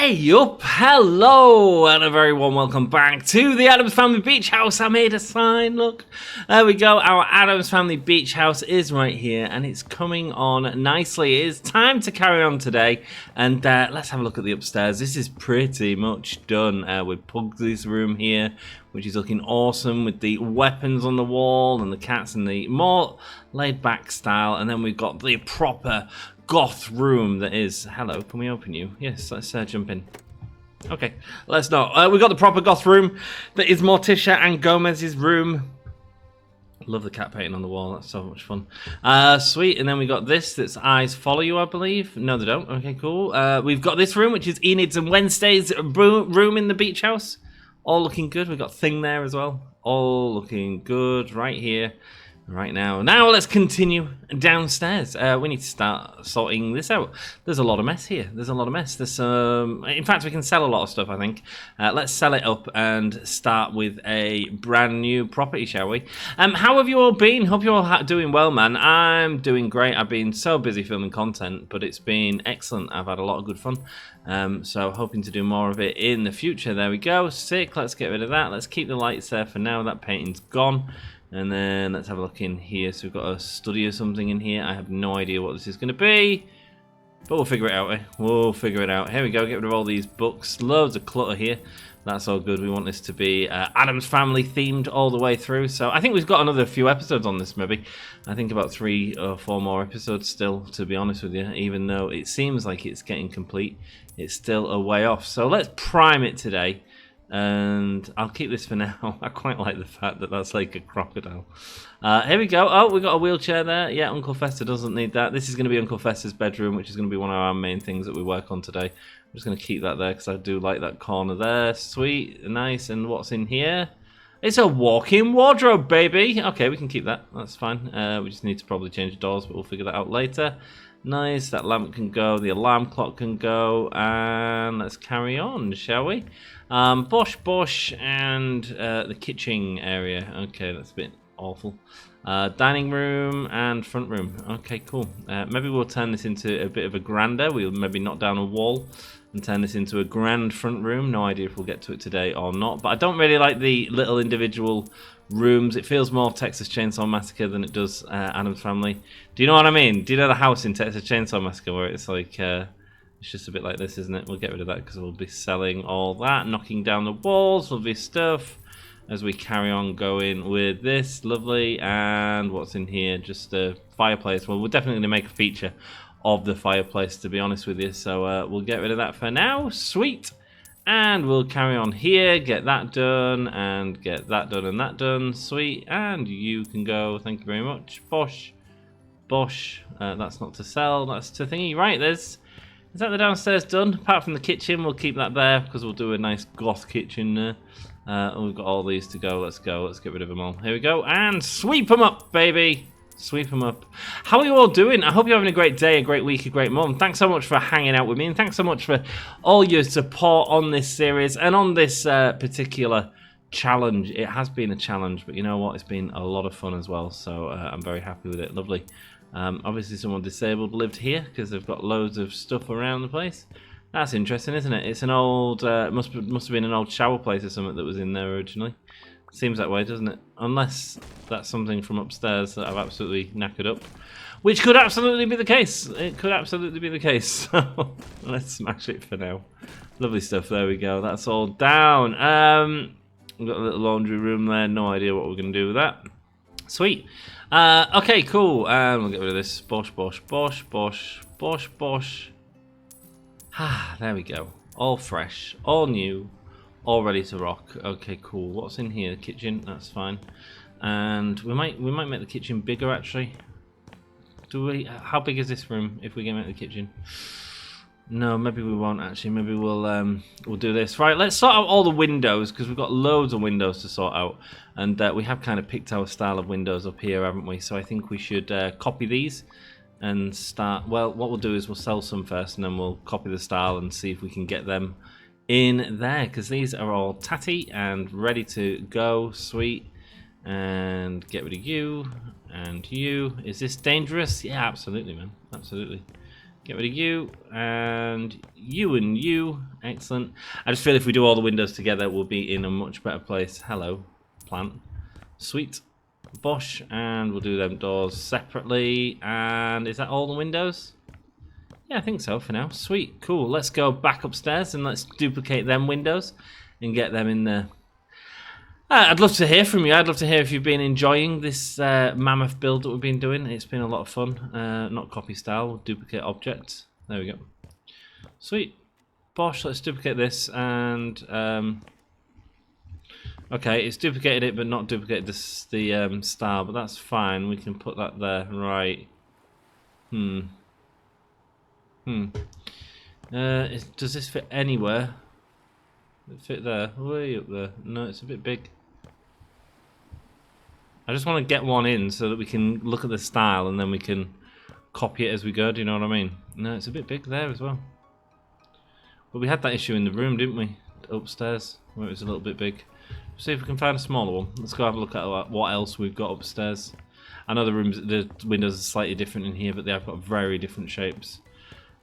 Hey up, hello, and a very warm welcome back to the Addams Family Beach House. I made a sign, look. There we go, our Addams Family Beach House is right here, and it's coming on nicely. It is time to carry on today, and let's have a look at the upstairs. This is pretty much done. With Pugsley's room here, which is looking awesome, with the weapons on the wall, and the cats in the more laid-back style, and then we've got the proper goth room that is... Hello, can we open you? Yes, let's jump in. Okay, let's not. We've got the proper goth room that is Morticia and Gomez's room. Love the cat painting on the wall, that's so much fun. Sweet, and then we got this that's eyes follow you, I believe. No, they don't. Okay, cool. We've got this room, which is Enid's and Wednesday's room in the beach house. All looking good. We've got Thing there as well. All looking good right here. Right now. Now let's continue downstairs. We need to start sorting this out. There's a lot of mess here. There's a lot of mess. There's in fact, we can sell a lot of stuff, I think. Let's sell it up and start with a brand new property, shall we? How have you all been? Hope you're all doing well, man. I'm doing great. I've been so busy filming content, but it's been excellent. I've had a lot of good fun. So hoping to do more of it in the future. There we go. Sick. Let's get rid of that. Let's keep the lights there for now. That painting's gone. And then let's have a look in here. So we've got a study or something in here. I have no idea what this is going to be. But we'll figure it out, eh? We'll figure it out. Here we go. Get rid of all these books. Loads of clutter here. That's all good. We want this to be Addams Family themed all the way through. So I think we've got another few episodes on this, maybe. I think about 3 or 4 more episodes still, to be honest with you. Even though it seems like it's getting complete, it's still a way off. So let's prime it today. And I'll keep this for now. I quite like the fact that that's like a crocodile. Here we go. Oh, we've got a wheelchair there. Yeah, Uncle Fester doesn't need that. This is going to be Uncle Fester's bedroom, which is going to be one of our main things that we work on today. I'm just going to keep that there because I do like that corner there. Sweet, nice. And what's in here? It's a walk-in wardrobe, baby. Okay, we can keep that. That's fine. We just need to probably change the doors, but we'll figure that out later. Nice, that lamp can go, the alarm clock can go, and let's carry on, shall we? Bosh, and the kitchen area. Okay, that's a bit awful. Dining room and front room. Okay, cool. Maybe we'll turn this into a bit of a grander. We'll maybe knock down a wall and turn this into a grand front room. No idea if we'll get to it today or not, but I don't really like the little individual rooms. It feels more Texas Chainsaw Massacre than it does Addams Family. Do you know what I mean? Do you know the house in Texas Chainsaw Massacre where it's like it's just a bit like this, isn't it? We'll get rid of that because we'll be selling all that, knocking down the walls, lovely stuff as we carry on going with this. Lovely. And what's in here? Just a fireplace. Well, we're definitely going to make a feature of the fireplace, to be honest with you, so we'll get rid of that for now. Sweet. And we'll carry on here, get that done, and get that done and that done. Sweet. And you can go. Thank you very much. Bosh. That's not to sell. That's to thingy. Right, is that the downstairs done? Apart from the kitchen, we'll keep that there because we'll do a nice goth kitchen there. And we've got all these to go. Let's go. Let's get rid of them all. Here we go. And sweep them up, baby. Sweep them up. How are you all doing? I hope you're having a great day, a great week, a great month. Thanks so much for hanging out with me, and thanks so much for all your support on this series and on this particular challenge. It has been a challenge, but you know what? It's been a lot of fun as well, so I'm very happy with it. Lovely. Obviously someone disabled lived here because they've got loads of stuff around the place. That's interesting, isn't it? It's an old, must have been an old shower place or something that was in there originally. Seems that way, doesn't it? Unless that's something from upstairs that I've absolutely knackered up. Which could absolutely be the case. It could absolutely be the case. So let's smash it for now. Lovely stuff. There we go. That's all down. We've got a little laundry room there. No idea what we're going to do with that. Sweet. Okay, cool. And we'll get rid of this. Bosh. Ah, there we go. All fresh. All new. All ready to rock. Okay, cool. What's in here? The kitchen. That's fine. And we might make the kitchen bigger actually. Do we? How big is this room? If we can make the kitchen. No, maybe we won't actually. Maybe we'll do this. Right. Let's sort out all the windows because we've got loads of windows to sort out, and we have kind of picked our style of windows up here, haven't we? So I think we should copy these and start. Well, what we'll do is we'll sell some first, and then we'll copy the style and see if we can get them in there because these are all tatty and ready to go. Sweet. And get rid of you and you. Is this dangerous? Yeah, absolutely, man. Absolutely. Get rid of you, and you. Excellent. I just feel if we do all the windows together, we'll be in a much better place. Hello, plant. Sweet. Bosh, and we'll do them doors separately. And is that all the windows? Yeah, I think so for now. Sweet, cool. Let's go back upstairs and let's duplicate them windows and get them in there. I'd love to hear from you. I'd love to hear if you've been enjoying this mammoth build that we've been doing. It's been a lot of fun. Not copy style, duplicate objects. There we go. Sweet. Bosh, let's duplicate this and... okay, it's duplicated it but not duplicated the star, but that's fine. We can put that there. Right. Does this fit anywhere? Does it fit there? Way up there. No, it's a bit big. I just want to get one in so that we can look at the style and then we can copy it as we go. Do you know what I mean? No, it's a bit big there as well. But we had that issue in the room, didn't we? Upstairs, where it was a little bit big. See if we can find a smaller one. Let's go have a look at what else we've got upstairs. I know the windows are slightly different in here, but they have got very different shapes.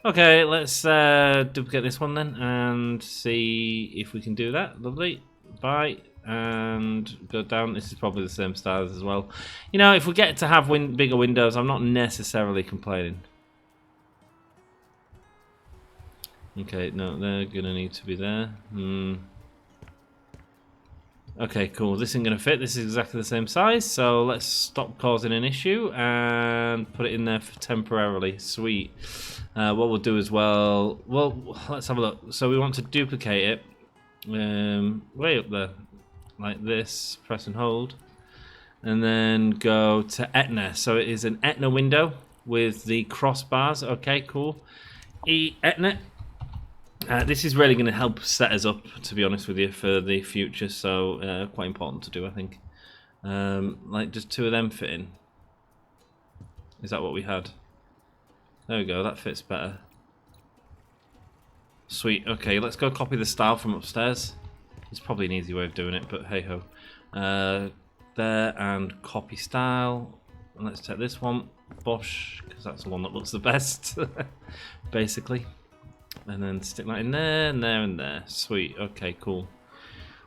Okay, let's duplicate this one then and see if we can do that. Lovely. Bye. And go down. This is probably the same stars as well. You know, if we get to have bigger windows, I'm not necessarily complaining. Okay, no, they're going to need to be there. Okay, cool. This isn't going to fit. This is exactly the same size. So let's stop causing an issue and put it in there for temporarily. Sweet. What we'll do as well... Well, let's have a look. So we want to duplicate it way up there. Like this. Press and hold. And then go to Etna. So it is an Etna window with the crossbars. Okay, cool. Etna. This is really going to help set us up, to be honest with you, for the future. So quite important to do, I think. Like, just two of them fit in. Is that what we had? There we go. That fits better. Sweet. Okay, let's go copy the style from upstairs. It's probably an easy way of doing it, but hey ho. There and copy style. And let's take this one, Bosh, because that's the one that looks the best, basically. And then stick that in there, and there, and there. Sweet. Okay, cool.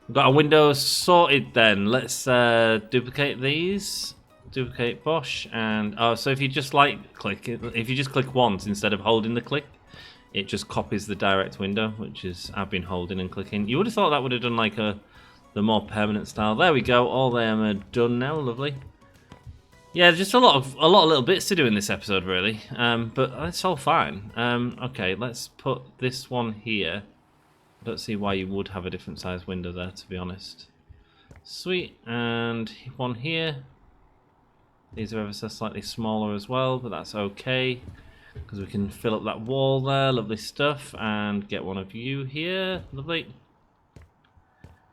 We've got our windows sorted then. Let's duplicate these. Duplicate Bosh. And so if you just click, if you just click once instead of holding the click, it just copies the direct window, which is I've been holding and clicking. You would have thought that would have done like the more permanent style. There we go. All them are done now. Lovely. Yeah, just a lot of little bits to do in this episode, really. But it's all fine. Okay, let's put this one here. I don't see why you would have a different size window there, to be honest. Sweet, and one here. These are ever so slightly smaller as well, but that's okay, because we can fill up that wall there. Lovely stuff. And get one of you here. Lovely.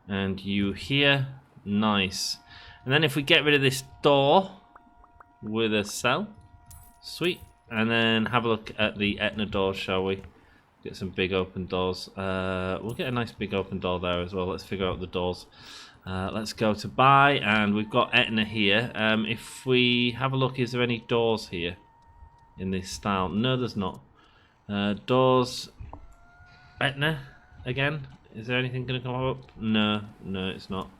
And you here. Nice. And then if we get rid of this door with a cell, sweet, and then have a look at the Etna doors, shall we? Get some big open doors. We'll get a nice big open door there as well. Let's figure out the doors. Let's go to buy, and we've got Etna here. If we have a look, is there any doors here in this style? No, there's not. Doors, Etna again. Is there anything going to come up? No, it's not.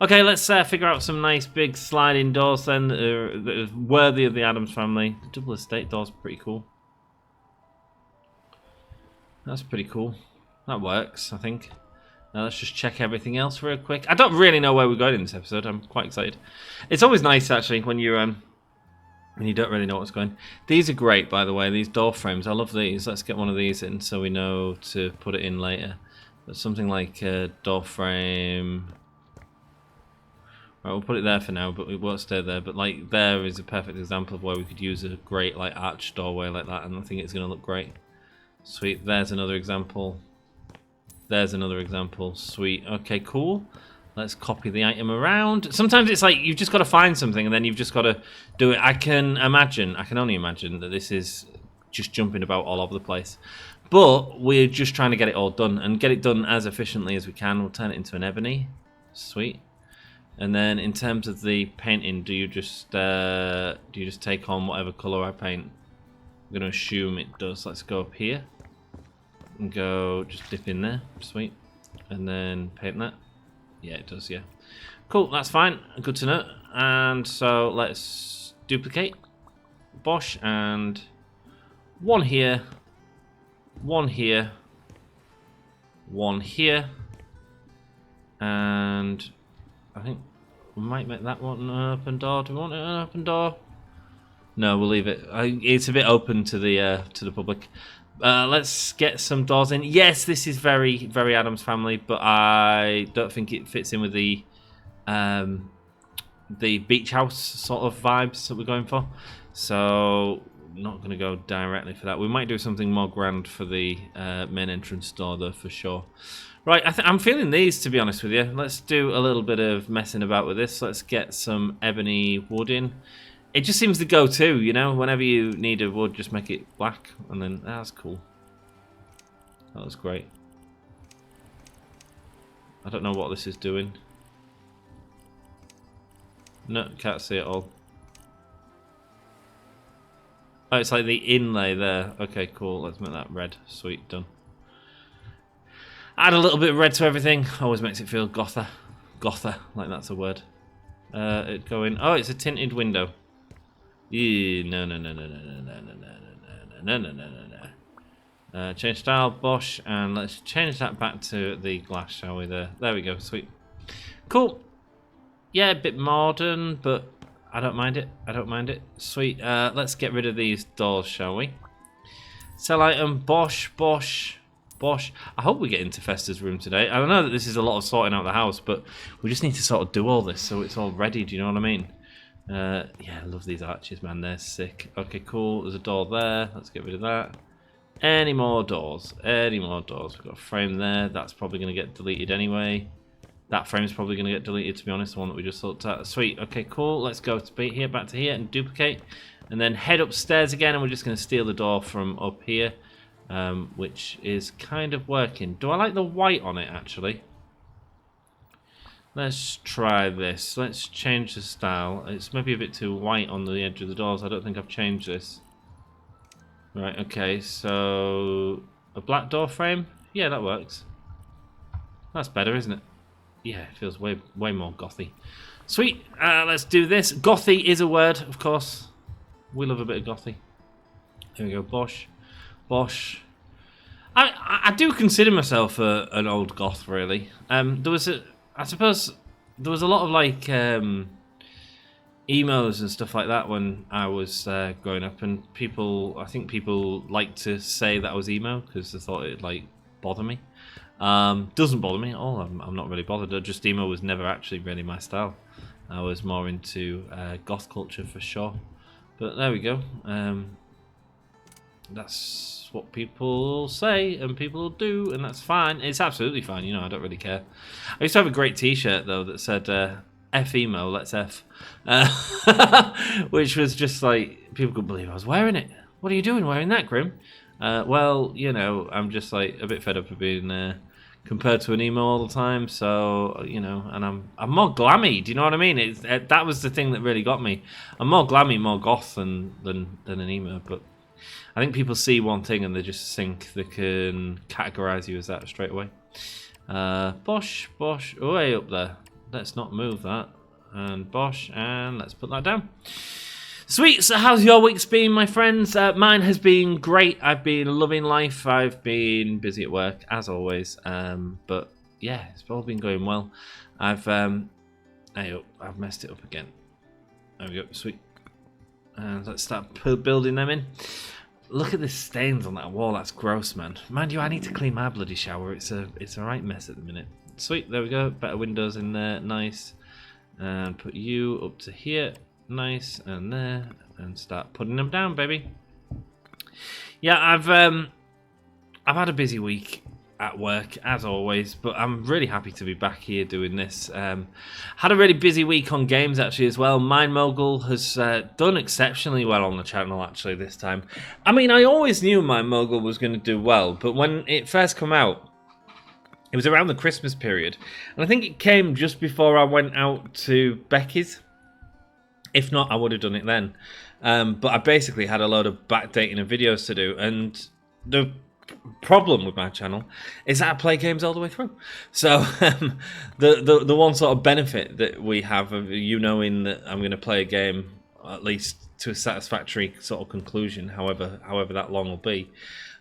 Okay, let's figure out some nice big sliding doors then that are worthy of the Addams family. The double estate door's pretty cool. That's pretty cool. That works, I think. Now let's just check everything else real quick. I don't really know where we're going in this episode. I'm quite excited. It's always nice actually when you don't really know what's going. These are great, by the way. These door frames. I love these. Let's get one of these in so we know to put it in later. But something like a door frame. Right, we'll put it there for now, but it won't stay there. But like there is a perfect example of where we could use a great like arch doorway like that, and I think it's going to look great. Sweet. There's another example. There's another example. Sweet. Okay, cool. Let's copy the item around. Sometimes it's like you've just got to find something and then you've just got to do it. I can only imagine that this is just jumping about all over the place. But we're just trying to get it all done and get it done as efficiently as we can. We'll turn it into an ebony. Sweet. And then in terms of the painting, do you just take on whatever colour I paint? going to assume it does. Let's go up here and go just dip in there. Sweet. And then paint that. Yeah, it does, yeah. Cool, that's fine. Good to know. And so let's duplicate. Bosh, and one here. One here. One here. And I think we might make that one an open door. Do we want it an open door? No, we'll leave it. It's a bit open to the public. Let's get some doors in. Yes, this is very, very Addams Family, but I don't think it fits in with the beach house sort of vibes that we're going for. So, not going to go directly for that. We might do something more grand for the main entrance door, though, for sure. Right, I'm feeling these, to be honest with you. Let's do a little bit of messing about with this. Let's get some ebony wood in. It just seems to go to, you know, whenever you need a wood, just make it black, and then that's cool. That was great. I don't know what this is doing. No, can't see it all. Oh, it's like the inlay there. Okay, cool. Let's make that red. Sweet, done. Add a little bit of red to everything. Always makes it feel gotha. Gotha, like that's a word. It going. Oh, it's a tinted window. No. Change style, Bosh, and let's change that back to the glass, shall we? There we go, sweet. Cool. Yeah, a bit modern, but I don't mind it. I don't mind it. Sweet. Let's get rid of these doors, shall we? Sell item, Bosh. I hope we get into Festa's room today. I know that this is a lot of sorting out the house, but we just need to sort of do all this so it's all ready. Do you know what I mean? Yeah, I love these arches, man. They're sick. Okay, cool. There's a door there. Let's get rid of that. Any more doors? Any more doors? We've got a frame there. That's probably going to get deleted anyway. That frame's probably going to get deleted, to be honest, the one that we just looked at. Sweet. Okay, cool. Let's go to here, back to here, and duplicate. And then head upstairs again, and we're just going to steal the door from up here, which is kind of working. Do I like the white on it, actually? Let's try this. Let's change the style. It's maybe a bit too white on the edge of the doors. I don't think I've changed this. Right, okay, so a black door frame? Yeah, that works. That's better, isn't it? Yeah, it feels way more gothy. Sweet, let's do this. Gothy is a word, of course. We love a bit of gothy. Here we go, Bosh. I do consider myself an old goth, really. I suppose there was a lot of like emos and stuff like that when I was growing up, and I think people like to say that I was emo because they thought it'd like bother me. Doesn't bother me at all. I'm not really bothered. Just emo was never actually really my style. I was more into goth culture for sure. But there we go. That's what people say and people do, and that's fine. It's absolutely fine, you know, I don't really care. I used to have a great t-shirt though that said F emo, let's F, which was just like, people couldn't believe I was wearing it. What are you doing wearing that, Grim? Well, you know, I'm just like a bit fed up of being compared to an emo all the time, so, you know, and I'm more glammy, do you know what I mean? That was the thing that really got me. I'm more glammy, more goth than an emo, but I think people see one thing and they just think they can categorize you as that straight away. Bosh, way up there. Let's not move that. And Bosh, and let's put that down. Sweet, so how's your week's been, my friends? Mine has been great. I've been loving life. I've been busy at work, as always. But yeah, it's all been going well. I've messed it up again. There we go, sweet. And let's start building them in. Look at the stains on that wall. That's gross, man. Mind you, I need to clean my bloody shower. It's a right mess at the minute. Sweet, there we go. Better windows in there. Nice. And put you up to here. Nice. And there. And start putting them down, baby. Yeah, I've had a busy week at work, as always, but I'm really happy to be back here doing this. Had a really busy week on games, actually, as well. Mind Mogul has done exceptionally well on the channel, actually, this time. I mean, I always knew Mind Mogul was going to do well, but when it first came out, it was around the Christmas period, and I think it came just before I went out to Becky's. If not, I would have done it then. But I basically had a load of backdating of videos to do, and the problem with my channel is that I play games all the way through. So the one sort of benefit that we have of you knowing that I'm going to play a game at least to a satisfactory sort of conclusion, however that long will be,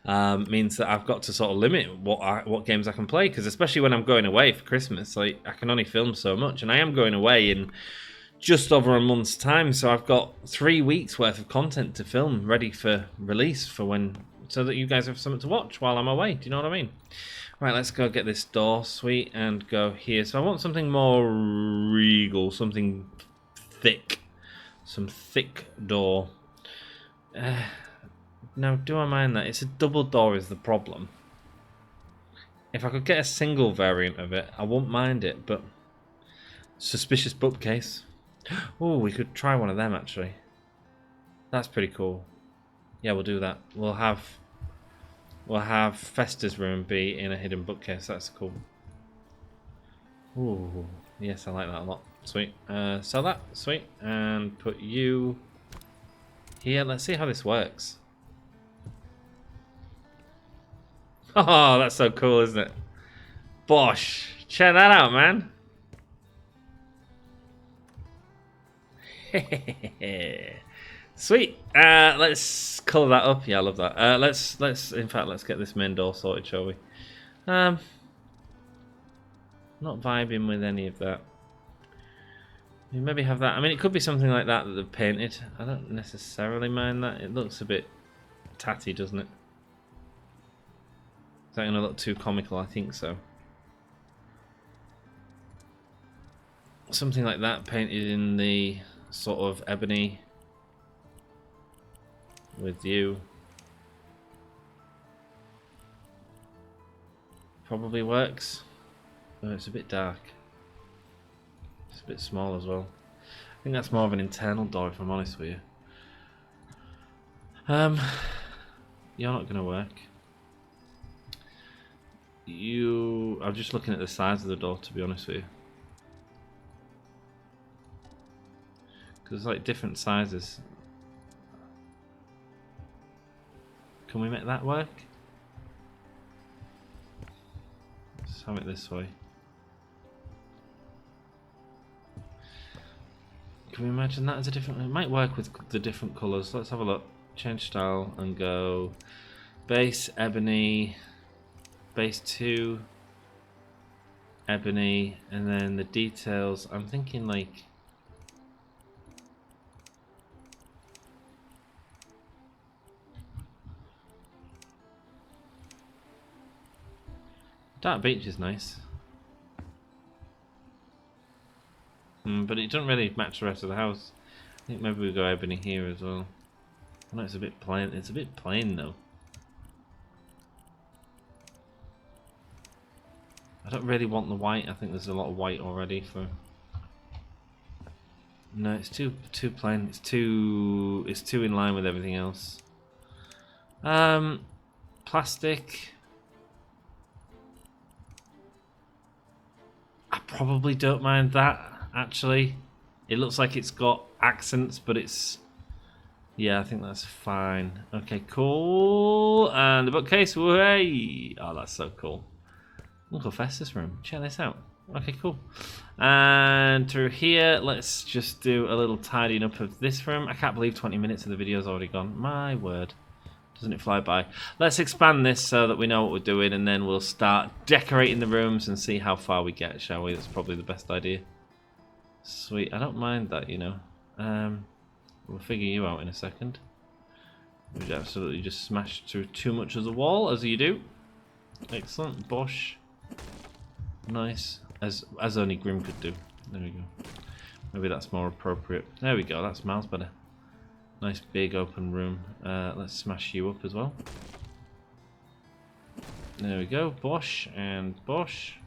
means that I've got to sort of limit what games I can play, because especially when I'm going away for Christmas, like I can only film so much, and I am going away in just over a month's time, so I've got 3 weeks worth of content to film ready for release for when, so that you guys have something to watch while I'm away. Do you know what I mean? Right, let's go get this door, sweet, and go here. So I want something more regal, something thick, some thick door. Now, do I mind that? It's a double door is the problem. If I could get a single variant of it, I wouldn't mind it, but suspicious bookcase. Oh, we could try one of them actually. That's pretty cool. Yeah, we'll do that. We'll have Festa's room be in a hidden bookcase. That's cool. Ooh, yes, I like that a lot. Sweet. Sell that. Sweet. And put you here. Let's see how this works. Oh, that's so cool, isn't it? Bosh. Check that out, man. Sweet. Let's colour that up. Yeah, I love that. Let's in fact let's get this main door sorted, shall we? Not vibing with any of that. You maybe have that. I mean, it could be something like that they've painted. I don't necessarily mind that. It looks a bit tatty, doesn't it? Is that going to look too comical? I think so. Something like that painted in the sort of ebony with you. Probably works. Oh, it's a bit dark. It's a bit small as well. I think that's more of an internal door, if I'm honest with you. You're not going to work. I'm just looking at the size of the door, to be honest with you. Because it's like different sizes. Can we make that work? Let's have it this way. Can we imagine that as a different... It might work with the different colours. Let's have a look. Change style and go base ebony, base 2 ebony, and then the details. I'm thinking like... Dark beach is nice. But it doesn't really match the rest of the house. I think maybe we go ebony here as well. I know it's a bit plain. It's a bit plain though. I don't really want the white. I think there's a lot of white already for. No, it's too plain. It's too in line with everything else. Plastic. I probably don't mind that. Actually, it looks like it's got accents, but it's... Yeah, I think that's fine. Okay, cool. And the bookcase, way! Oh, that's so cool. Look at Festus room. Check this out. Okay, cool. And through here, let's just do a little tidying up of this room. I can't believe 20 minutes of the video's already gone. My word. Doesn't it fly by? Let's expand this so that we know what we're doing, and then we'll start decorating the rooms and see how far we get, shall we? That's probably the best idea. Sweet, I don't mind that, you know. We'll figure you out in a second. We absolutely just smashed through too much of the wall, as you do. Excellent, bosh. Nice, as only Grim could do. There we go. Maybe that's more appropriate. There we go, that's miles better. Nice big open room. Let's smash you up as well. There we go, bosh and bosh.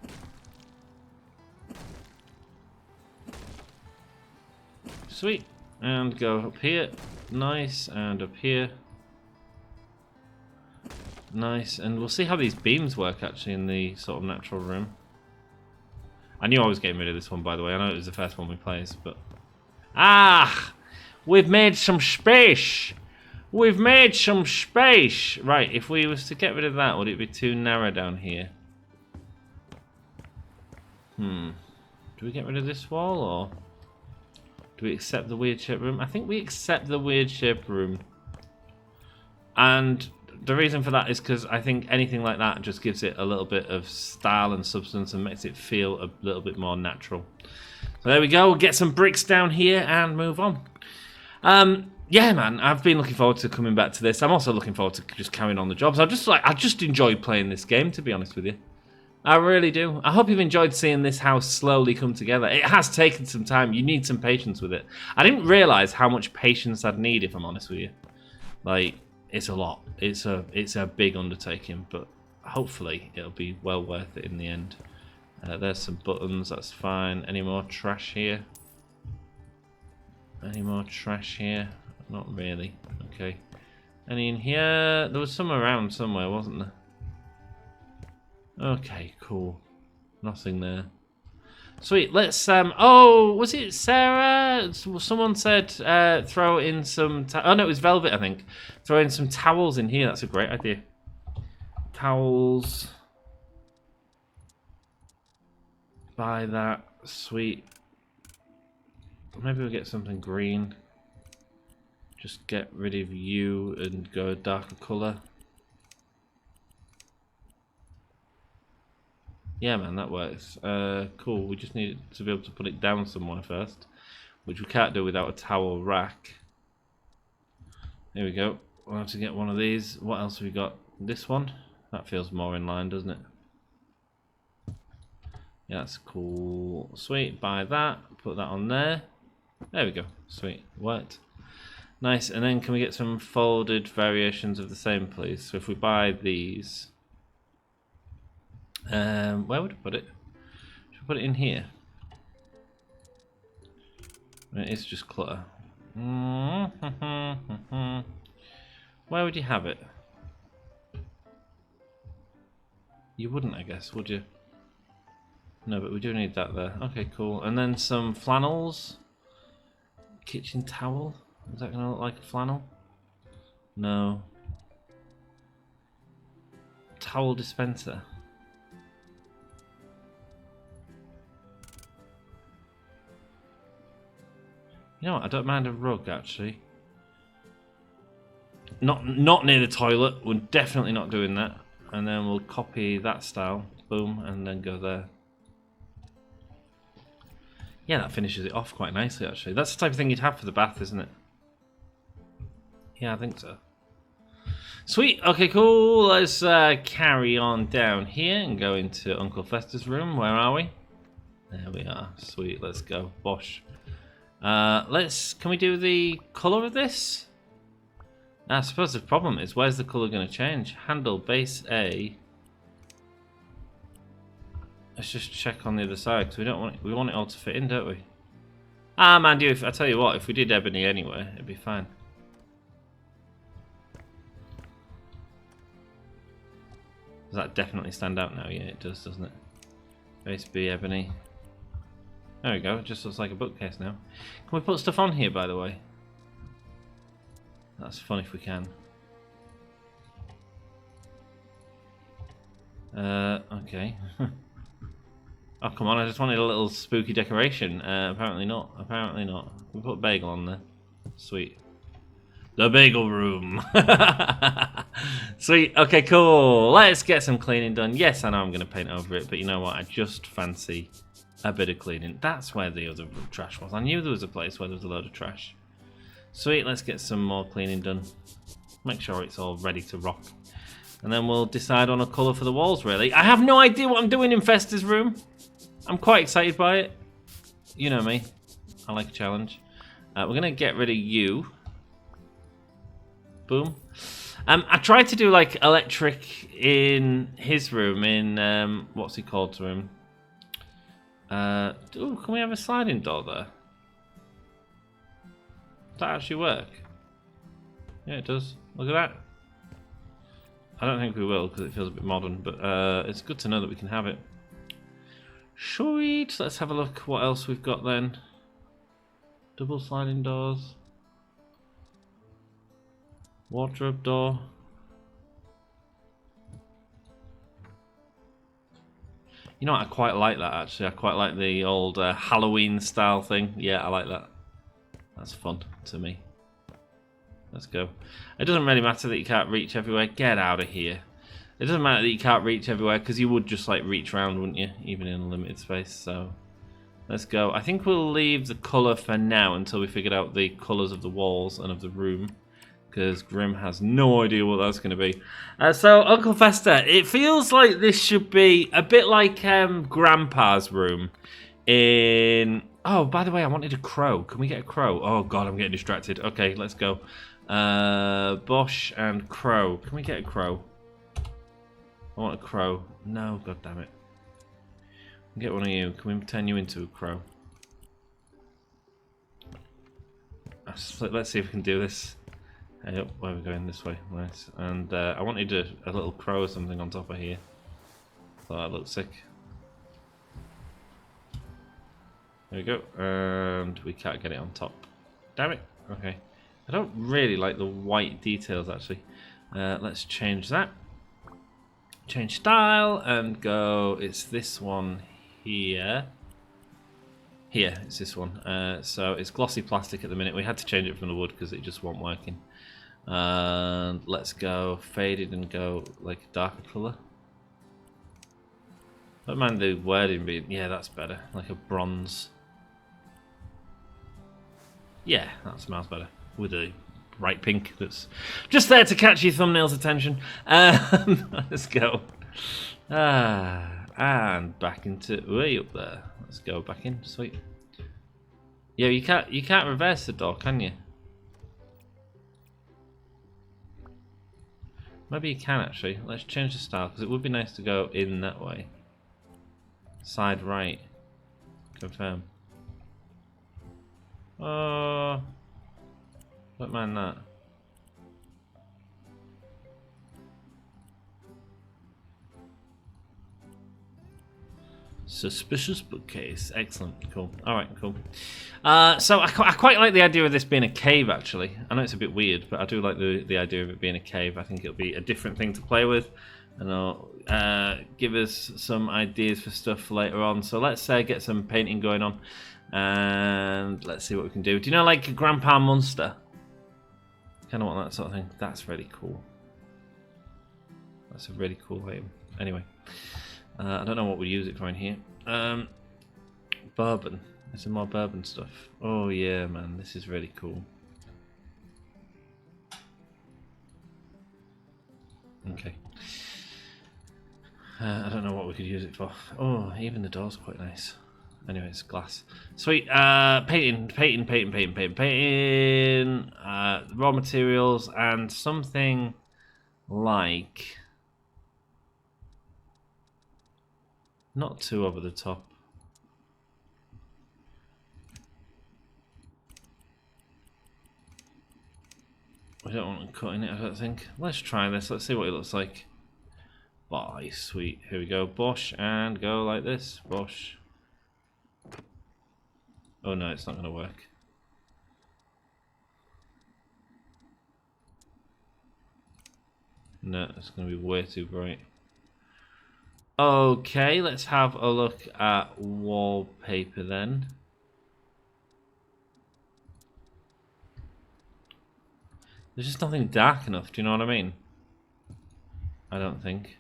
Sweet, and go up here, nice, and up here, nice, and we'll see how these beams work actually in the sort of natural room. I knew I was getting rid of this one, by the way. I know it was the first one we played, but We've made some space. We've made some space. Right, if we was to get rid of that, would it be too narrow down here? Do we get rid of this wall, or do we accept the weird shaped room? I think we accept the weird shaped room. And the reason for that is because I think anything like that just gives it a little bit of style and substance and makes it feel a little bit more natural. So there we go. We'll get some bricks down here and move on. Yeah, man, I've been looking forward to coming back to this. I'm also looking forward to just carrying on the jobs. I just enjoy playing this game, to be honest with you. I really do. I hope you've enjoyed seeing this house slowly come together. It has taken some time. You need some patience with it. I didn't realise how much patience I'd need, if I'm honest with you. Like, it's a lot. It's a big undertaking, but hopefully it'll be well worth it in the end. There's some buttons, that's fine. Any more trash here? Any more trash here? Not really. Okay. Any in here? There was some around somewhere, wasn't there? Okay, cool. Nothing there. Sweet, let's, oh, was it Sarah? Someone said, throw in some, oh no, it was Velvet, I think. Throw in some towels in here, that's a great idea. Towels. Buy that, sweet. Maybe we'll get something green. Just get rid of you and go a darker colour. Yeah, man, that works. Cool, we just need to be able to put it down somewhere first, which we can't do without a towel rack. There we go. We'll have to get one of these. What else have we got? This one? That feels more in line, doesn't it? Yeah, that's cool. Sweet, buy that. Put that on there. There we go. Sweet, worked. Nice, and then can we get some folded variations of the same, please? So if we buy these... where would we put it? Should we put it in here? It is just clutter. Where would you have it? You wouldn't, I guess, would you? No, but we do need that there. Okay, cool. And then some flannels. Kitchen towel. Is that going to look like a flannel? No. Towel dispenser. You know what? I don't mind a rug, actually. Not near the toilet. We're definitely not doing that. And then we'll copy that style. Boom, and then go there. Yeah, that finishes it off quite nicely, actually. That's the type of thing you'd have for the bath, isn't it? Yeah, I think so. Sweet. Okay, cool. Let's carry on down here and go into Uncle Fester's room. Where are we? There we are. Sweet. Let's go. Bosh. Can we do the colour of this? I suppose the problem is, where's the colour going to change? Handle, base A. Let's just check on the other side, because we want it all to fit in, don't we? Ah, man, I tell you what, if we did ebony anyway, it'd be fine. Does that definitely stand out now? Yeah, it does, doesn't it? Base B, ebony. There we go, it just looks like a bookcase now. Can we put stuff on here, by the way? That's fun if we can. Okay. Oh, come on, I just wanted a little spooky decoration. Apparently not. Apparently not. We put bagel on there. Sweet. The bagel room. Sweet. Okay, cool. Let's get some cleaning done. Yes, I know I'm going to paint over it, but you know what? I just fancy a bit of cleaning. That's where the other trash was. I knew there was a place where there was a load of trash. Sweet. Let's get some more cleaning done. Make sure it's all ready to rock. And then we'll decide on a colour for the walls, really. I have no idea what I'm doing in Fester's room. I'm quite excited by it. You know me. I like a challenge. We're going to get rid of you. Boom. I tried to do like electric in his room, in what's he called room? Ooh, can we have a sliding door there? Does that actually work? Yeah, it does. Look at that. I don't think we will because it feels a bit modern, but it's good to know that we can have it. Sweet. Let's have a look what else we've got then. Double sliding doors. Wardrobe door. You know what? I quite like that actually. I quite like the old Halloween style thing. Yeah, I like that. That's fun to me. Let's go. It doesn't really matter that you can't reach everywhere. Get out of here. It doesn't matter that you can't reach everywhere because you would just like reach around, wouldn't you? Even in a limited space. So let's go. I think we'll leave the colour for now until we figured out the colours of the walls and of the room. Because Grim has no idea what that's going to be. So, Uncle Fester, it feels like this should be a bit like Grandpa's room in... Oh, by the way, I wanted a crow. Can we get a crow? Oh, God, I'm getting distracted. Okay, let's go. Bosch and crow. Can we get a crow? I want a crow. No, God damn it. Get one of you. Can we turn you into a crow? Let's see if we can do this. Yep, where are we going? This way. Nice. And I wanted a little crow or something on top of here. Thought that looked sick. There we go. And we can't get it on top. Damn it. Okay. I don't really like the white details, actually. Let's change that. Change style and go... It's this one here. Here, it's this one. So it's glossy plastic at the minute. We had to change it from the wood because it just wasn't working. And let's go faded and go like a darker colour. Don't mind the wording being... Yeah, that's better. Like a bronze. Yeah, that smells better. With a bright pink that's just there to catch your thumbnail's attention. Let's go. And back into... Way up there. Let's go back in. Sweet. Yeah, you can't reverse the door, can you? Maybe you can actually. Let's change the style because it would be nice to go in that way. Side right. Confirm. Oh, don't mind that. Suspicious bookcase. Excellent. Cool. Alright, cool. So I quite like the idea of this being a cave, actually. I know it's a bit weird, but I do like the idea of it being a cave. I think it'll be a different thing to play with. And it'll give us some ideas for stuff later on. So let's get some painting going on. And let's see what we can do. Do you know, like, Grandpa Munster? Kind of want that sort of thing. That's really cool. That's a really cool item. Anyway. I don't know what we use it for in here. Bourbon. There's some more bourbon stuff. Oh yeah, man, this is really cool. Okay. I don't know what we could use it for. Oh, even the door's quite nice. Anyway, it's glass. Sweet. Painting. Raw materials and something like... Not too over the top. I don't want to cut in it, I don't think. Let's try this. Let's see what it looks like. Bye, sweet. Here we go. Bosch and go like this. Bosch. Oh no, it's not going to work. No, it's going to be way too bright. Okay, let's have a look at wallpaper then. There's just nothing dark enough, do you know what I mean? I don't think.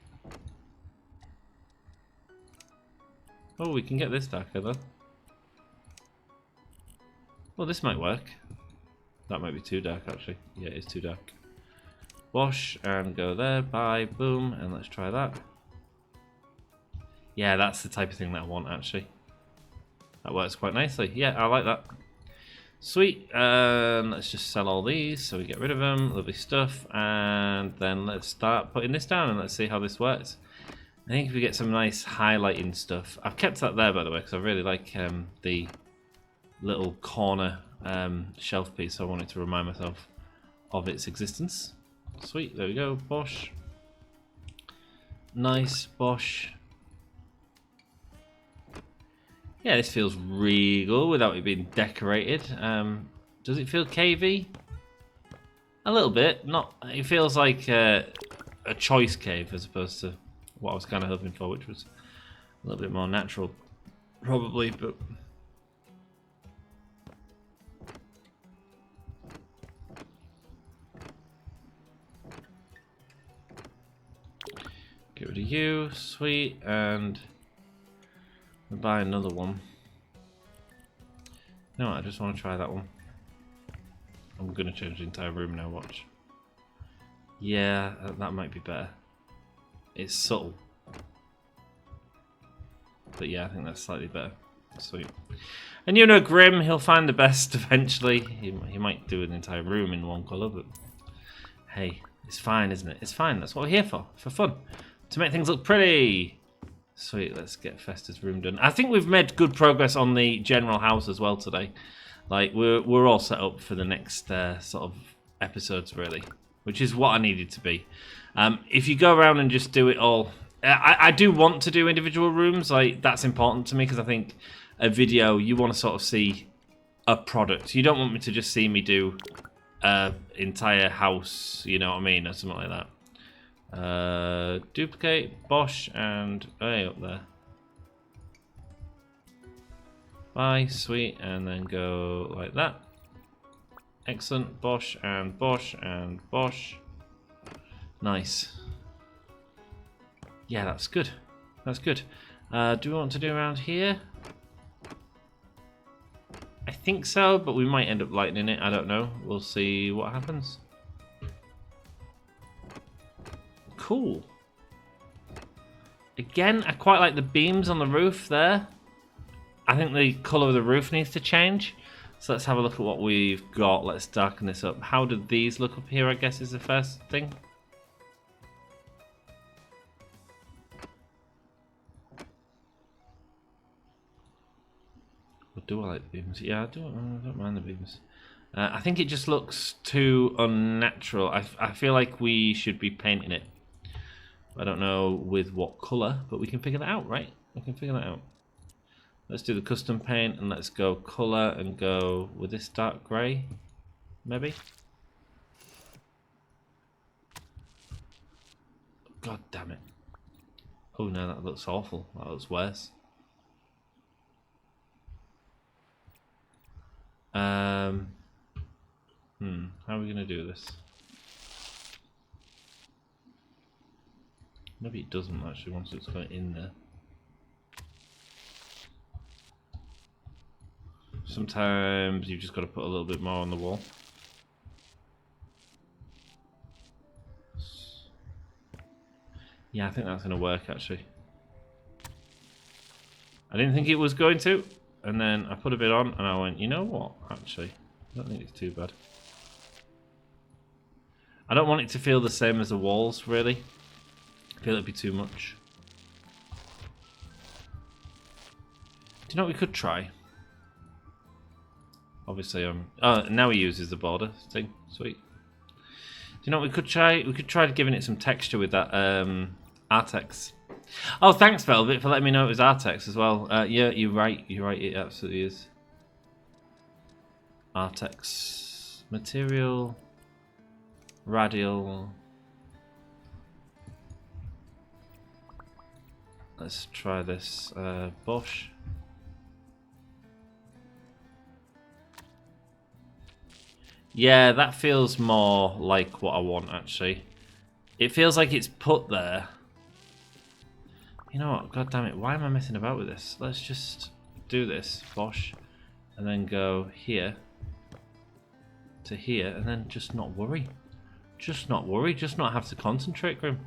Oh, we can get this darker though. Well, this might work. That might be too dark actually. Yeah, it is too dark. Wash and go there, bye, boom, and let's try that. Yeah, that's the type of thing that I want, actually. That works quite nicely. Yeah, I like that. Sweet. Let's just sell all these so we get rid of them. Lovely stuff. And then let's start putting this down and let's see how this works. I think if we get some nice highlighting stuff. I've kept that there, by the way, because I really like the little corner shelf piece. So I wanted to remind myself of its existence. Sweet. There we go. Bosch. Nice. Bosch. Yeah, this feels regal without it being decorated. Does it feel cavey? A little bit. Not. It feels like a choice cave as opposed to what I was kind of hoping for, which was a little bit more natural, probably. But get rid of you, sweet, and we'll buy another one. No, I just want to try that one. I'm gonna change the entire room now, watch. Yeah, that might be better. It's subtle. But yeah, I think that's slightly better. Sweet. And you know Grim, he'll find the best eventually. He might do an entire room in one colour, but hey, it's fine, isn't it? It's fine, that's what we're here for fun. To make things look pretty. Sweet, let's get Festa's room done. I think we've made good progress on the general house as well today. Like, we're all set up for the next sort of episodes, really. Which is what I needed to be. If you go around and just do it all... I do want to do individual rooms. Like, that's important to me, because I think a video, you want to sort of see a product. You don't want me to just see me do an entire house, you know what I mean, or something like that. Duplicate, Bosch, and hey, up there. Bye, sweet, and then go like that. Excellent, Bosch, and Bosch, and Bosch. Nice. Yeah, that's good. That's good. Do we want to do around here? I think so, but we might end up lightening it. I don't know. We'll see what happens. Cool. Again, I quite like the beams on the roof there. I think the colour of the roof needs to change. So let's have a look at what we've got. Let's darken this up. How do these look up here, I guess, is the first thing. Or do I like the beams? Yeah, I don't mind the beams. I think it just looks too unnatural. I feel like we should be painting it. I don't know with what colour, but we can figure that out, right? We can figure that out. Let's do the custom paint and let's go colour and go with this dark grey, maybe. God damn it. Oh no, that looks awful. That looks worse. How are we going to do this? Maybe it doesn't actually once it's got it in there. Sometimes you've just got to put a little bit more on the wall. Yeah, I think that's going to work actually. I didn't think it was going to, and then I put a bit on and I went, you know what, actually, I don't think it's too bad. I don't want it to feel the same as the walls, really. I feel it'd be too much. Do you know what we could try? Obviously, now he uses the border thing. Sweet. Do you know what we could try? We could try giving it some texture with that Artex. Oh, thanks, Velvet, for letting me know it was Artex as well. Yeah, you're right. You're right. It absolutely is. Artex material, radial. Let's try this Bosch. Yeah, that feels more like what I want, actually. It feels like it's put there. You know what? God damn it. Why am I messing about with this? Let's just do this, Bosch, and then go here to here, and then just not worry. Just not worry. Just not have to concentrate, Grim.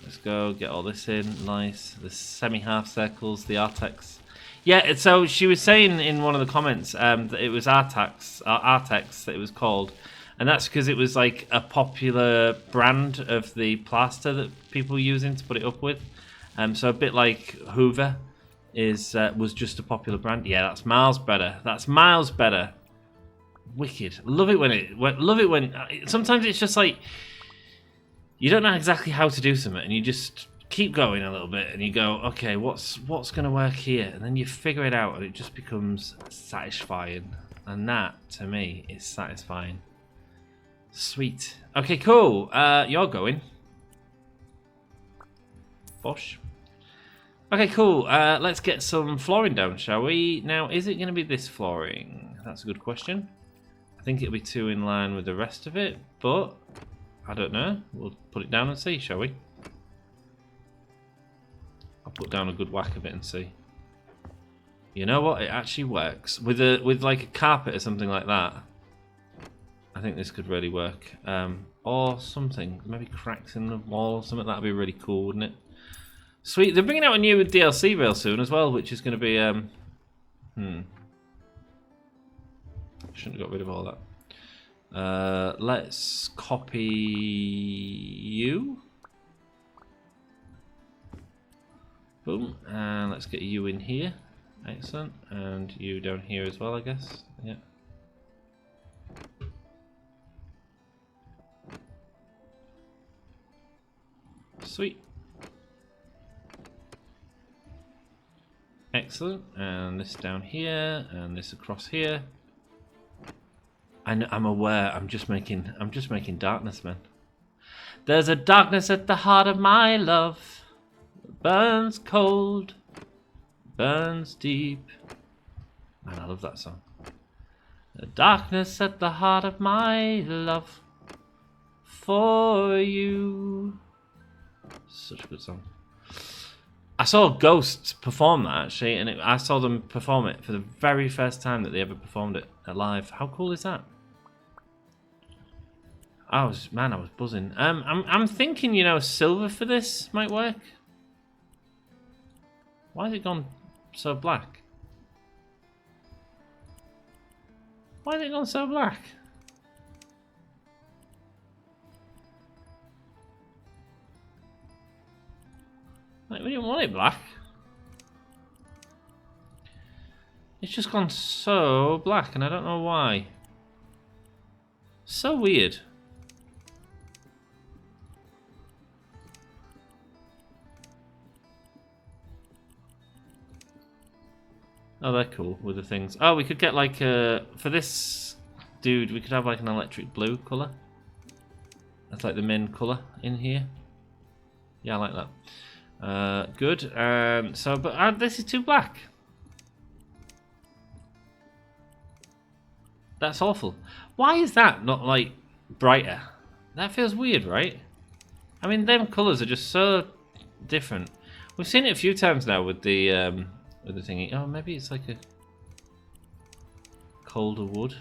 Let's go get all this in. Nice. The semi-half circles, the Artex. Yeah, so she was saying in one of the comments that it was Artex that it was called. And that's because it was like a popular brand of the plaster that people were using to put it up with. So a bit like Hoover was just a popular brand. Yeah, that's miles better. That's miles better. Wicked. Love it when sometimes it's just like you don't know exactly how to do something and you just keep going a little bit and you go, okay, what's going to work here? And then you figure it out and it just becomes satisfying. And that, to me, is satisfying. Sweet. Okay, cool. You're going. Bosh. Okay, cool. Let's get some flooring down, shall we? Now, is it going to be this flooring? That's a good question. I think it'll be 2 in line with the rest of it, but I don't know. We'll put it down and see, shall we? I'll put down a good whack of it and see. You know what? It actually works with like a carpet or something like that. I think this could really work. Or something, maybe cracks in the wall or something. That'd be really cool, wouldn't it? Sweet. They're bringing out a new DLC real soon as well, which is going to be shouldn't have got rid of all that. Let's copy you. Boom, and let's get you in here. Excellent, and you down here as well, I guess. Yeah. Sweet. Excellent, and this down here, and this across here. I'm aware. I'm just making darkness, man. There's a darkness at the heart of my love. Burns cold, burns deep. Man, I love that song. The darkness at the heart of my love for you. Such a good song. I saw Ghosts perform that actually, and I saw them perform it for the very first time that they ever performed it live. How cool is that? I was buzzing. I'm thinking, you know, silver for this might work. Why has it gone so black? Why has it gone so black? Like, we didn't want it black. It's just gone so black, and I don't know why. So weird. Oh, they're cool with the things. Oh, we could get like for this dude, we could have like an electric blue colour. That's like the main colour in here. Yeah, I like that. Good. But this is too black. That's awful. Why is that not like brighter? That feels weird, right? I mean, them colours are just so different. We've seen it a few times now with the thingy. Oh, maybe it's like a colder wood.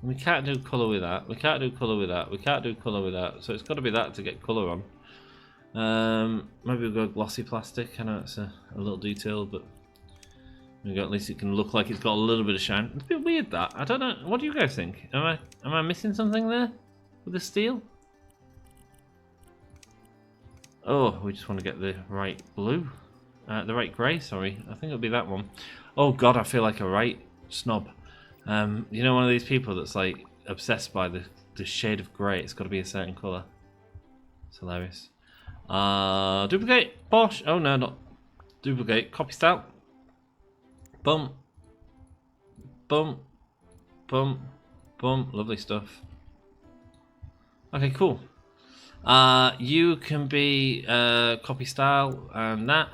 We can't do colour with that. We can't do colour with that. We can't do colour with that. So it's got to be that to get colour on. Maybe we'll go glossy plastic. I know it's a little detail, but we go, at least it can look like it's got a little bit of shine. It's a bit weird that. I don't know. What do you guys think? Am I missing something there with the steel? Oh, we just want to get the right blue, the right grey. Sorry, I think it'll be that one. Oh God, I feel like a right snob. You know, one of these people that's like obsessed by the shade of grey. It's got to be a certain colour. It's hilarious. Duplicate. Bosh. Oh no, not duplicate. Copy style. Boom. Boom. Boom. Boom. Lovely stuff. Okay, cool. You can be copy style and that.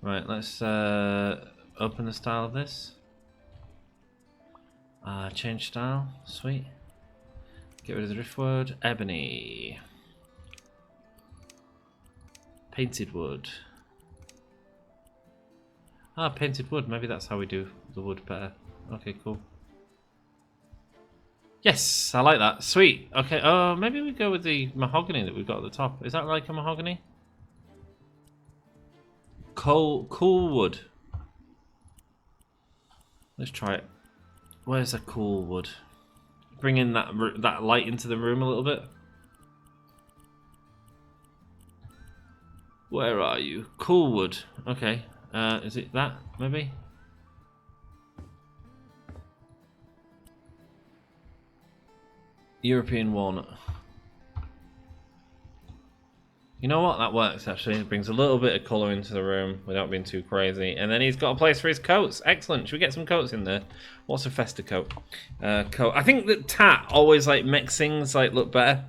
Right, let's open the style of this. Change style. Sweet. Get rid of the driftwood. Ebony. Painted wood. Painted wood. Maybe that's how we do the wood better. Okay, cool. Yes, I like that. Sweet. Okay, maybe we go with the mahogany that we've got at the top. Is that like a mahogany? Cool wood. Let's try it. Where's the cool wood? Bring in that light into the room a little bit. Where are you? Cool wood. Okay. Is it that maybe? European walnut. You know what? That works actually. It brings a little bit of colour into the room without being too crazy. And then he's got a place for his coats. Excellent. Should we get some coats in there? What's a Festa coat? Coat. I think that tat always like makes things like look better.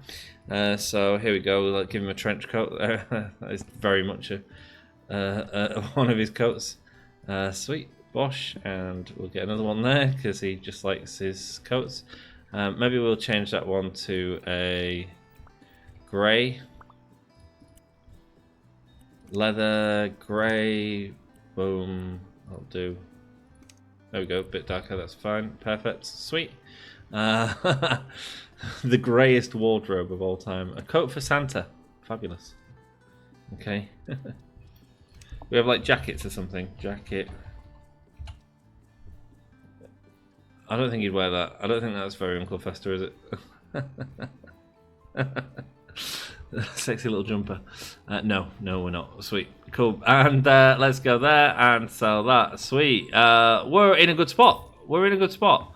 So here we go. We'll give him a trench coat. That is very much one of his coats. Sweet. Bosh. And we'll get another one there because he just likes his coats. Maybe we'll change that one to a grey. Leather, grey, boom, I'll do. There we go, a bit darker, that's fine. Perfect, sweet. The greyest wardrobe of all time. A coat for Santa, fabulous. Okay. We have like jackets or something. Jacket. I don't think he'd wear that. I don't think that's very Uncle Fester, is it? Sexy little jumper. No, we're not. Sweet, cool. And let's go there and sell that. Sweet. We're in a good spot. We're in a good spot.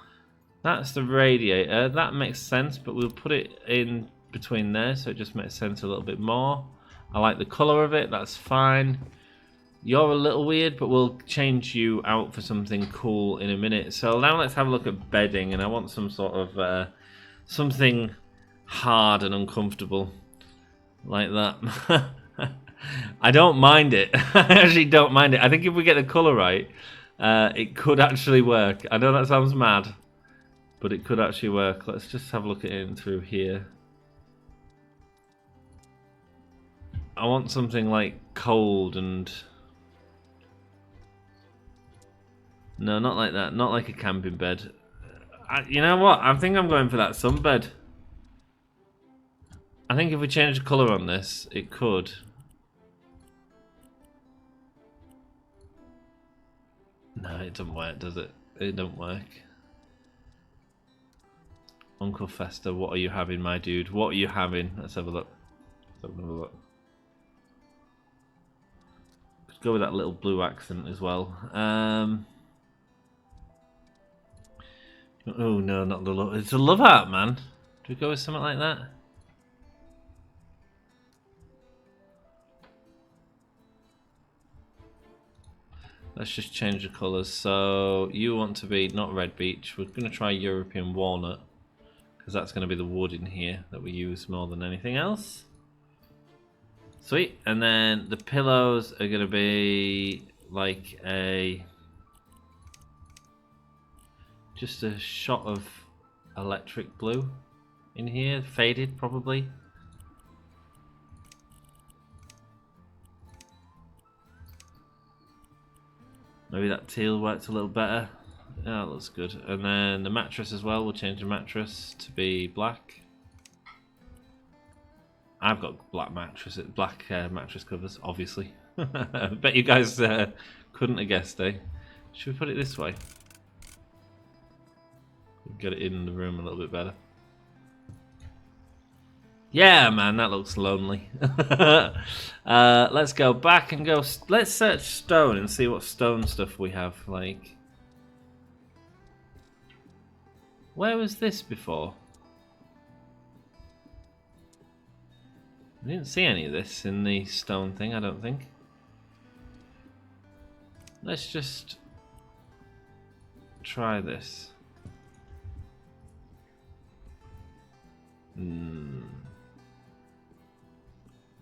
That's the radiator. That makes sense, but we'll put it in between there, so it just makes sense a little bit more. I like the colour of it. That's fine. You're a little weird, but we'll change you out for something cool in a minute. So now let's have a look at bedding, and I want some sort of something hard and uncomfortable. Like that. I don't mind it. I actually don't mind it. I think if we get the colour right, it could actually work. I know that sounds mad, but it could actually work. Let's just have a look at it through here. I want something like cold and... No, not like that. Not like a camping bed. You know what? I think I'm going for that sunbed. I think if we change the colour on this, it could. No, it doesn't work, does it? It don't work. Uncle Fester, what are you having, my dude? What are you having? Let's have a look. Let's have another look. Let's go with that little blue accent as well. Oh no, not the love. It's a love heart, man. Do we go with something like that? Let's just change the colours. So you want to be not red beech. We're going to try European walnut because that's going to be the wood in here that we use more than anything else. Sweet. And then the pillows are going to be like just a shot of electric blue in here, faded probably. Maybe that teal works a little better. Yeah, that looks good. And then the mattress as well, we'll change the mattress to be black. I've got black mattress covers, obviously. I bet you guys couldn't have guessed, eh? Should we put it this way? Get it in the room a little bit better. Yeah, man, that looks lonely. Let's go back and go. Let's search stone and see what stone stuff we have. Like, where was this before? I didn't see any of this in the stone thing, I don't think. Let's just try this.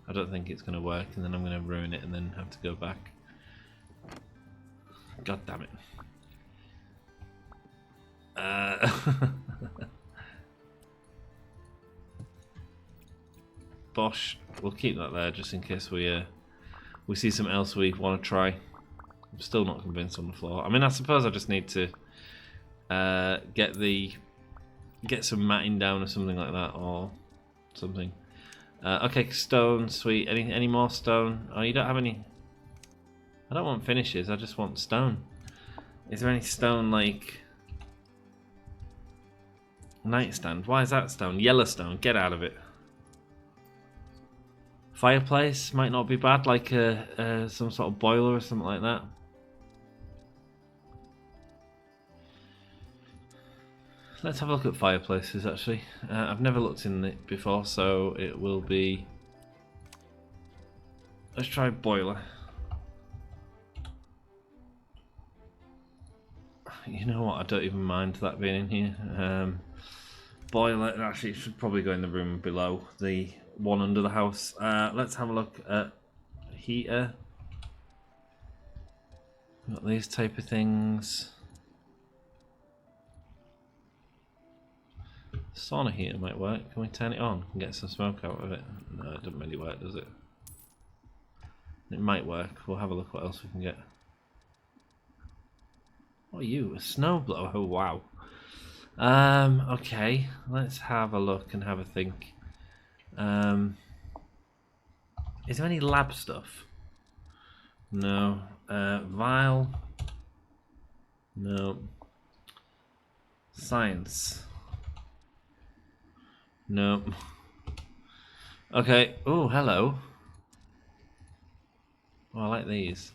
I don't think it's going to work, and then I'm going to ruin it and then have to go back. God damn it. Bosh. We'll keep that there just in case we see something else we want to try. I'm still not convinced on the floor. I mean, I suppose I just need to get some matting down or something like that, or something. Okay, stone, sweet. Any more stone? Oh, you don't have any. I don't want finishes. I just want stone. Is there any stone like nightstand? Why is that stone? Yellowstone. Get out of it. Fireplace might not be bad, like some sort of boiler or something like that. Let's have a look at fireplaces actually. I've never looked in it before, so it will be... Let's try boiler. You know what, I don't even mind that being in here. Boiler, actually it should probably go in the room below the one under the house. Let's have a look at heater. Got these type of things. Sauna heater might work. Can we turn it on and get some smoke out of it? No, it doesn't really work, does it? It might work. We'll have a look what else we can get. What are you? A snowblower? Oh wow. Okay. Let's have a look and have a think. Is there any lab stuff? No. Vial? No. Science? No. Okay. Oh, hello. Oh, I like these.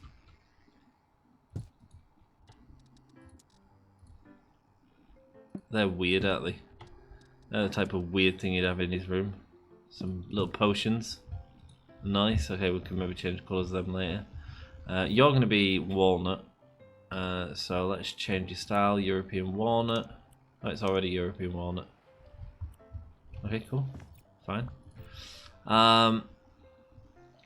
They're weird, aren't they? They're the type of weird thing you'd have in his room. Some little potions. Nice. Okay, we can maybe change colours of them later. You're going to be walnut. So let's change your style. European walnut. Oh, it's already European walnut. Okay, cool. Fine. I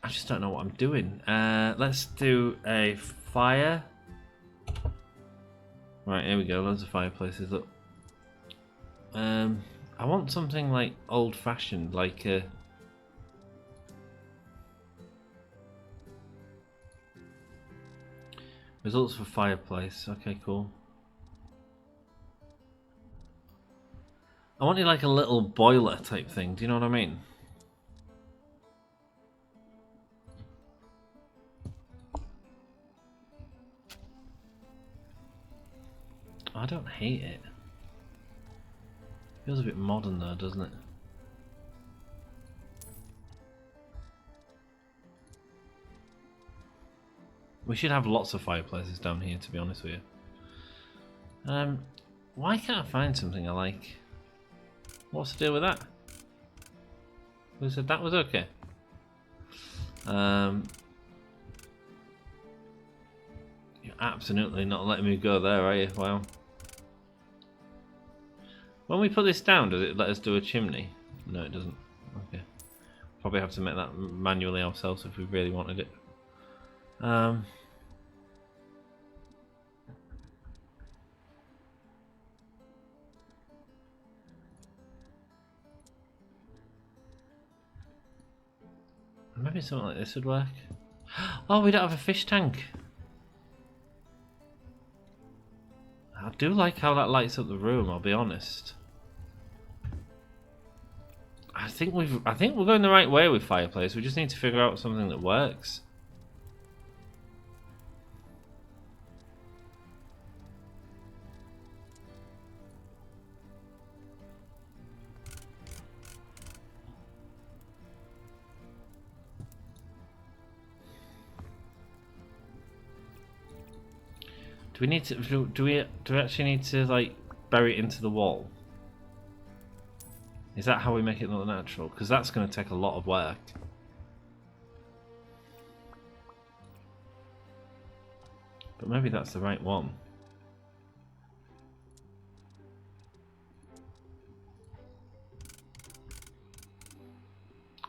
just don't know what I'm doing. Let's do a fire. Right, here we go. Loads of fireplaces. Look. I want something like old-fashioned, like results for fireplace. Okay, cool. I wanted like a little boiler type thing. Do you know what I mean? I don't hate it. Feels a bit modern though, doesn't it? We should have lots of fireplaces down here, to be honest with you. Why can't I find something I like? What's the deal with that? Who said that was okay? You're absolutely not letting me go there, are you? Wow. When we put this down, does it let us do a chimney? No, it doesn't. Okay. Probably have to make that manually ourselves if we really wanted it. Maybe something like this would work. Oh, we don't have a fish tank. I do like how that lights up the room, I'll be honest. I think we're going the right way with fireplace. We just need to figure out something that works. Do we need to? Do we actually need to like bury it into the wall? Is that how we make it look natural? Because that's going to take a lot of work. But maybe that's the right one.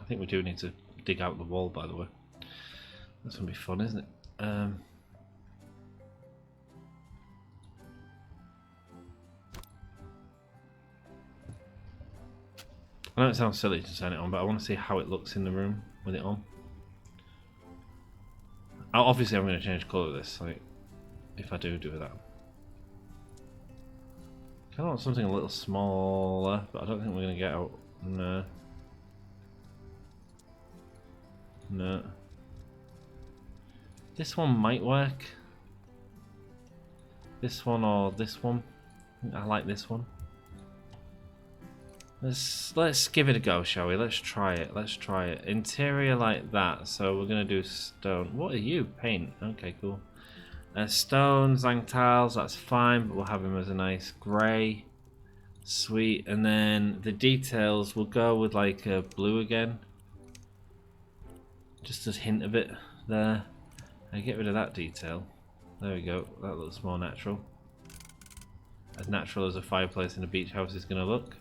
I think we do need to dig out the wall, by the way. That's going to be fun, isn't it? I know it sounds silly to turn it on, but I want to see how it looks in the room with it on. Obviously, I'm going to change colour of this, like, if I do that. I kind of want something a little smaller, but I don't think we're going to get out. No. No. This one might work. This one or this one. I like this one. Let's give it a go, shall we? Let's try it. Let's try it. Interior like that. So we're gonna do stone. What are you? Paint. Okay, cool. Stone, Zang tiles. That's fine, but we'll have him as a nice grey. Sweet, and then the details will go with like blue again. Just a hint of it there. I get rid of that detail. There we go, that looks more natural. As natural as a fireplace in a beach house is going to look.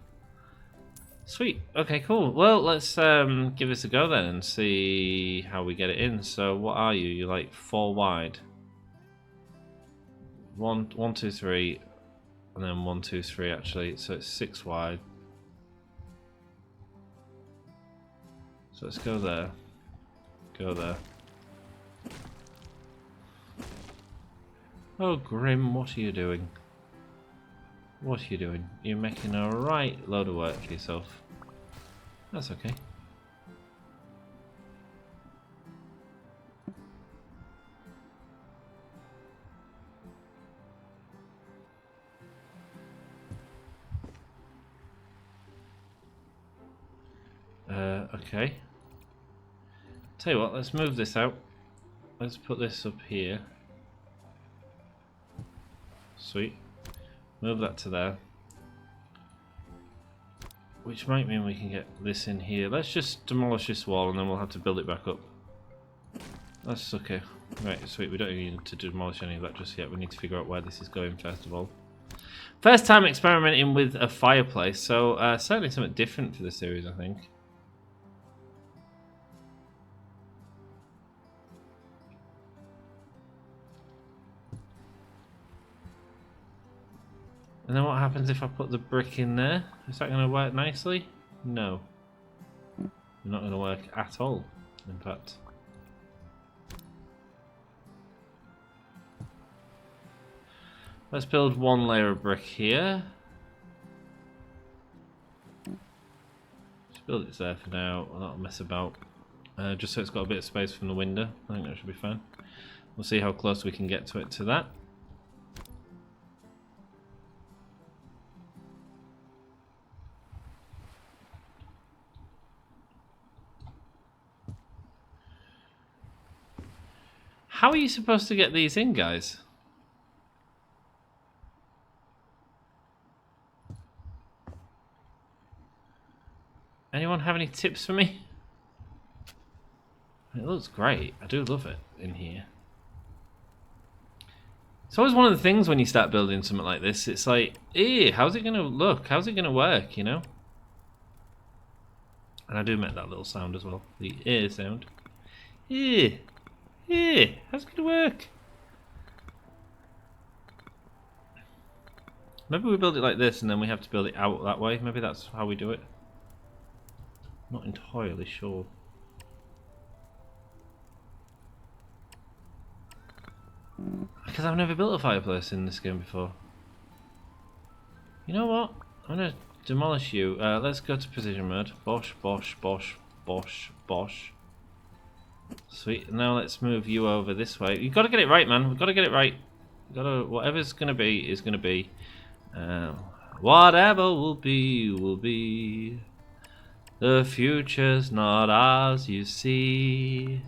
Sweet, okay, cool. Well, let's give this a go then and see how we get it in. So what are you? You're like 4 wide. 1, 2, 3, and then 1, 2, 3 actually, so it's 6 wide. So let's go there. Go there. Oh, Grim, what are you doing? What are you doing? You're making a right load of work for yourself. That's okay. Okay. Tell you what, let's move this out. Let's put this up here. Sweet. Move that to there. Which might mean we can get this in here. Let's just demolish this wall and then we'll have to build it back up. That's okay. Right, sweet. We don't need to demolish any of that just yet. We need to figure out where this is going first of all. First time experimenting with a fireplace, so certainly something different for the series, I think. And then what happens if I put the brick in there? Is that going to work nicely? No. Not going to work at all, in fact. Let's build 1 layer of brick here. Just build it there for now. I'll not mess about. Just so it's got a bit of space from the window. I think that should be fine. We'll see how close we can get to that. How are you supposed to get these in, guys? Anyone have any tips for me? It looks great. I do love it in here. It's always one of the things when you start building something like this. It's like, how's it going to look? How's it going to work, you know? And I do make that little sound as well. The ear sound. How's it going to work? Maybe we build it like this and then we have to build it out that way. Maybe that's how we do it. Not entirely sure. Because I've never built a fireplace in this game before. You know what? I'm going to demolish you. Let's go to precision mode. Bosh, bosh, bosh, bosh, bosh. Sweet. Now let's move you over this way. You've got to get it right, man. We've got to get it right. We've got to, whatever's going to be is going to be. Whatever will be, will be. The future's not ours, you see.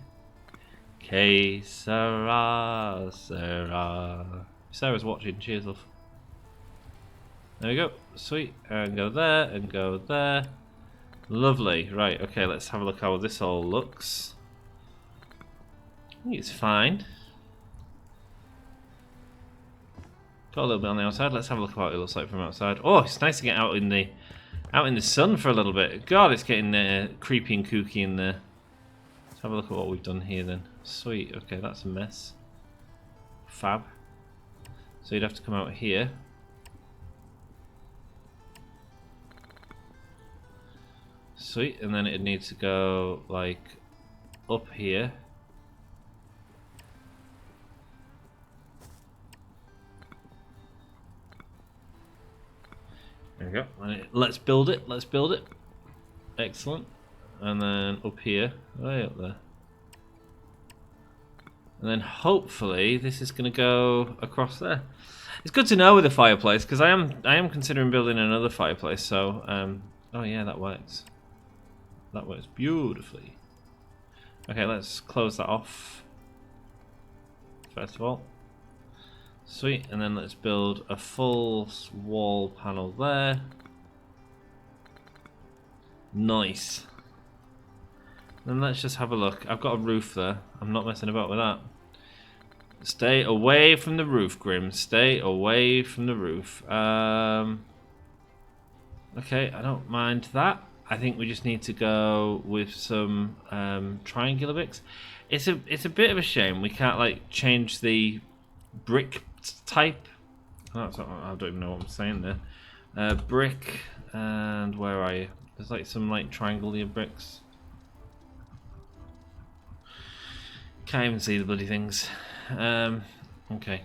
Que sera, sera. Sarah's watching. Cheers, love. There we go. Sweet. And go there, and go there. Lovely. Right, okay, let's have a look how this all looks. I think it's fine. Got a little bit on the outside. Let's have a look at what it looks like from outside. Oh, it's nice to get out in the sun for a little bit. God, it's getting creepy and kooky in there. Let's have a look at what we've done here then. Sweet. Okay, that's a mess. Fab. So you'd have to come out here. Sweet, and then it needs to go like up here. There we go. And let's build it. Let's build it. Excellent. And then up here, way up there. And then hopefully this is going to go across there. It's good to know with a fireplace because I am considering building another fireplace. So oh yeah, that works. That works beautifully. Okay, let's close that off. First of all. Sweet, and then let's build a full wall panel there. Nice. Then let's just have a look. I've got a roof there. I'm not messing about with that. Stay away from the roof, Grim. Stay away from the roof. Okay, I don't mind that. I think we just need to go with some triangular bricks. It's a bit of a shame we can't like change the brick type. I don't even know what I'm saying there. Brick, and where are you? There's like some like triangular bricks. Can't even see the bloody things. Okay,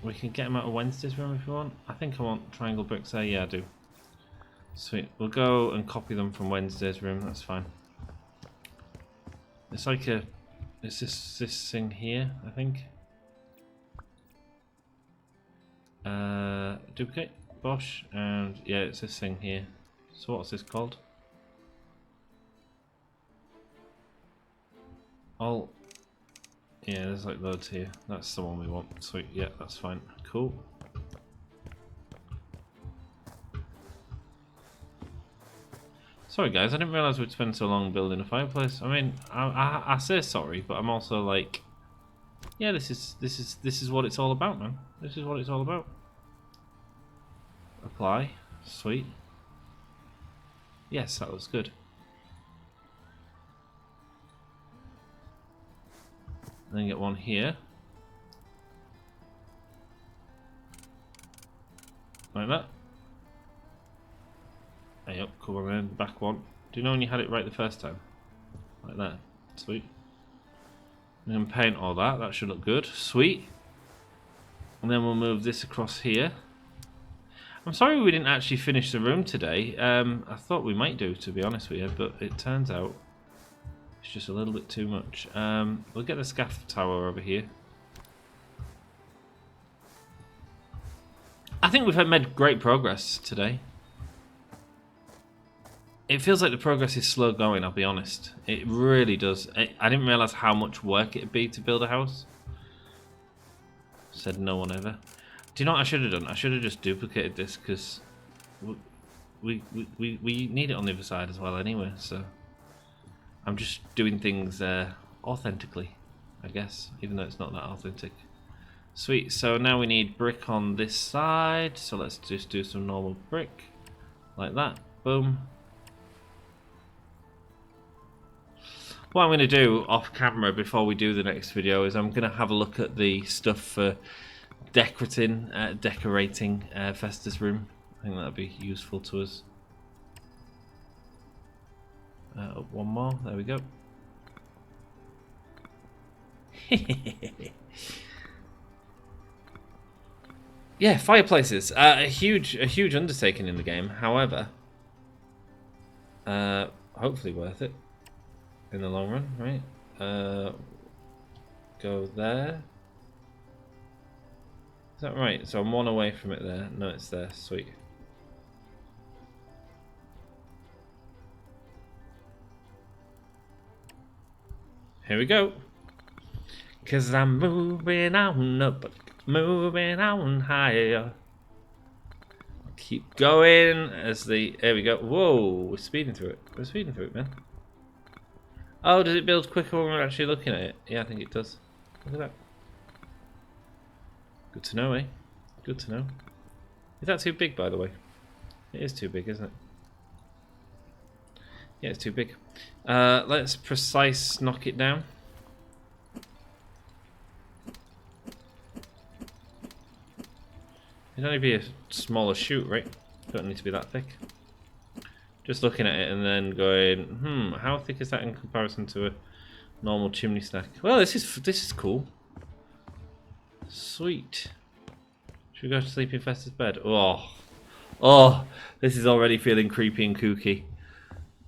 we can get them out of Wednesday's room if you want. I think I want triangle bricks there. Yeah, I do. Sweet. We'll go and copy them from Wednesday's room. That's fine. It's like a. It's this thing here, I think. Duplicate, Bosch, and yeah, it's this thing here. So what's this called? Yeah, there's like loads here. That's the one we want. Sweet. Yeah, that's fine. Cool. Sorry guys, I didn't realise we'd spend so long building a fireplace. I mean, I say sorry, but I'm also like, yeah, this is what it's all about, man. This is what it's all about. Apply, sweet. Yes, that looks good. Then get one here, like that. Hey up, come on then, back one. Do you know when you had it right the first time? Like that. Sweet. And then paint all that, that should look good. Sweet. And then we'll move this across here. I'm sorry we didn't actually finish the room today. I thought we might do, to be honest with you, but it turns out it's just a little bit too much. We'll get the scaff tower over here. I think we've made great progress today. It feels like the progress is slow going, I'll be honest. It really does. I didn't realise how much work it'd be to build a house. Said no one ever. Do you know what I should have done? I should have just duplicated this, because we need it on the other side as well anyway, so I'm just doing things authentically, I guess, even though it's not that authentic. Sweet, so now we need brick on this side, so let's just do some normal brick, like that, boom. What I'm going to do off camera before we do the next video is I'm going to have a look at the stuff for decorating Festa's room. I think that'll be useful to us. One more, there we go. Yeah, fireplaces. A huge undertaking in the game. However, hopefully worth it in the long run, right? Go there. Is that right? So I'm one away from it there. No, it's there. Sweet. Here we go. 'Cause I'm moving on up, moving on higher. Keep going as the. There we go. Whoa, we're speeding through it. We're speeding through it, man. Oh, does it build quicker when we're actually looking at it? Yeah, I think it does. Look at that. Good to know, eh? Good to know. Is that too big, by the way? It is too big, isn't it? Yeah, it's too big. Let's precise knock it down. It'd only be a smaller shoot, right? Don't need to be that thick. Just looking at it and then going, how thick is that in comparison to a normal chimney stack? Well, this is cool. Sweet. Should we go to sleep in Festa's bed? Oh, this is already feeling creepy and kooky.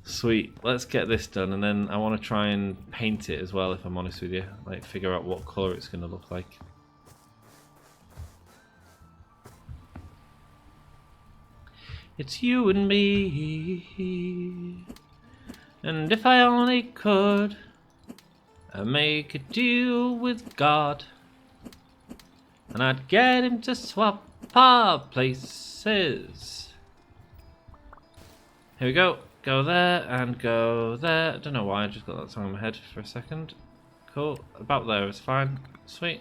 Sweet. Let's get this done, and then I want to try and paint it as well, if I'm honest with you. Like, figure out what colour it's going to look like. It's you and me, and if I only could, I'd make a deal with God, and I'd get him to swap our places. Here we go. Go there and go there. Don't know why I just got that song in my head for a second. Cool. About there is fine. Sweet.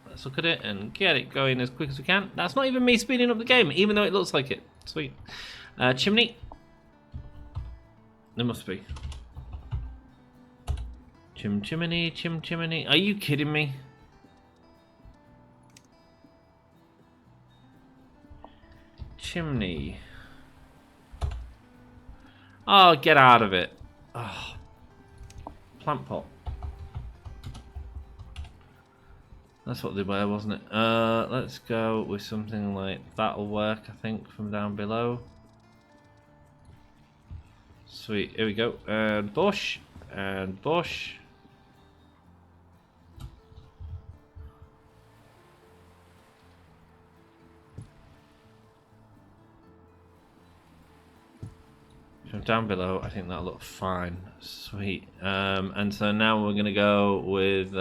Let's look at it and get it going as quick as we can. That's not even me speeding up the game, even though it looks like it. Sweet. Chimney. There must be. Chimney, chimney. Are you kidding me? Chimney. Oh, get out of it. Oh. Plant pot. That's what they were, wasn't it? Let's go with something like that'll work, I think, from down below. Sweet, here we go. And bush. And bush. From down below, I think that'll look fine. Sweet. And so now we're going to go with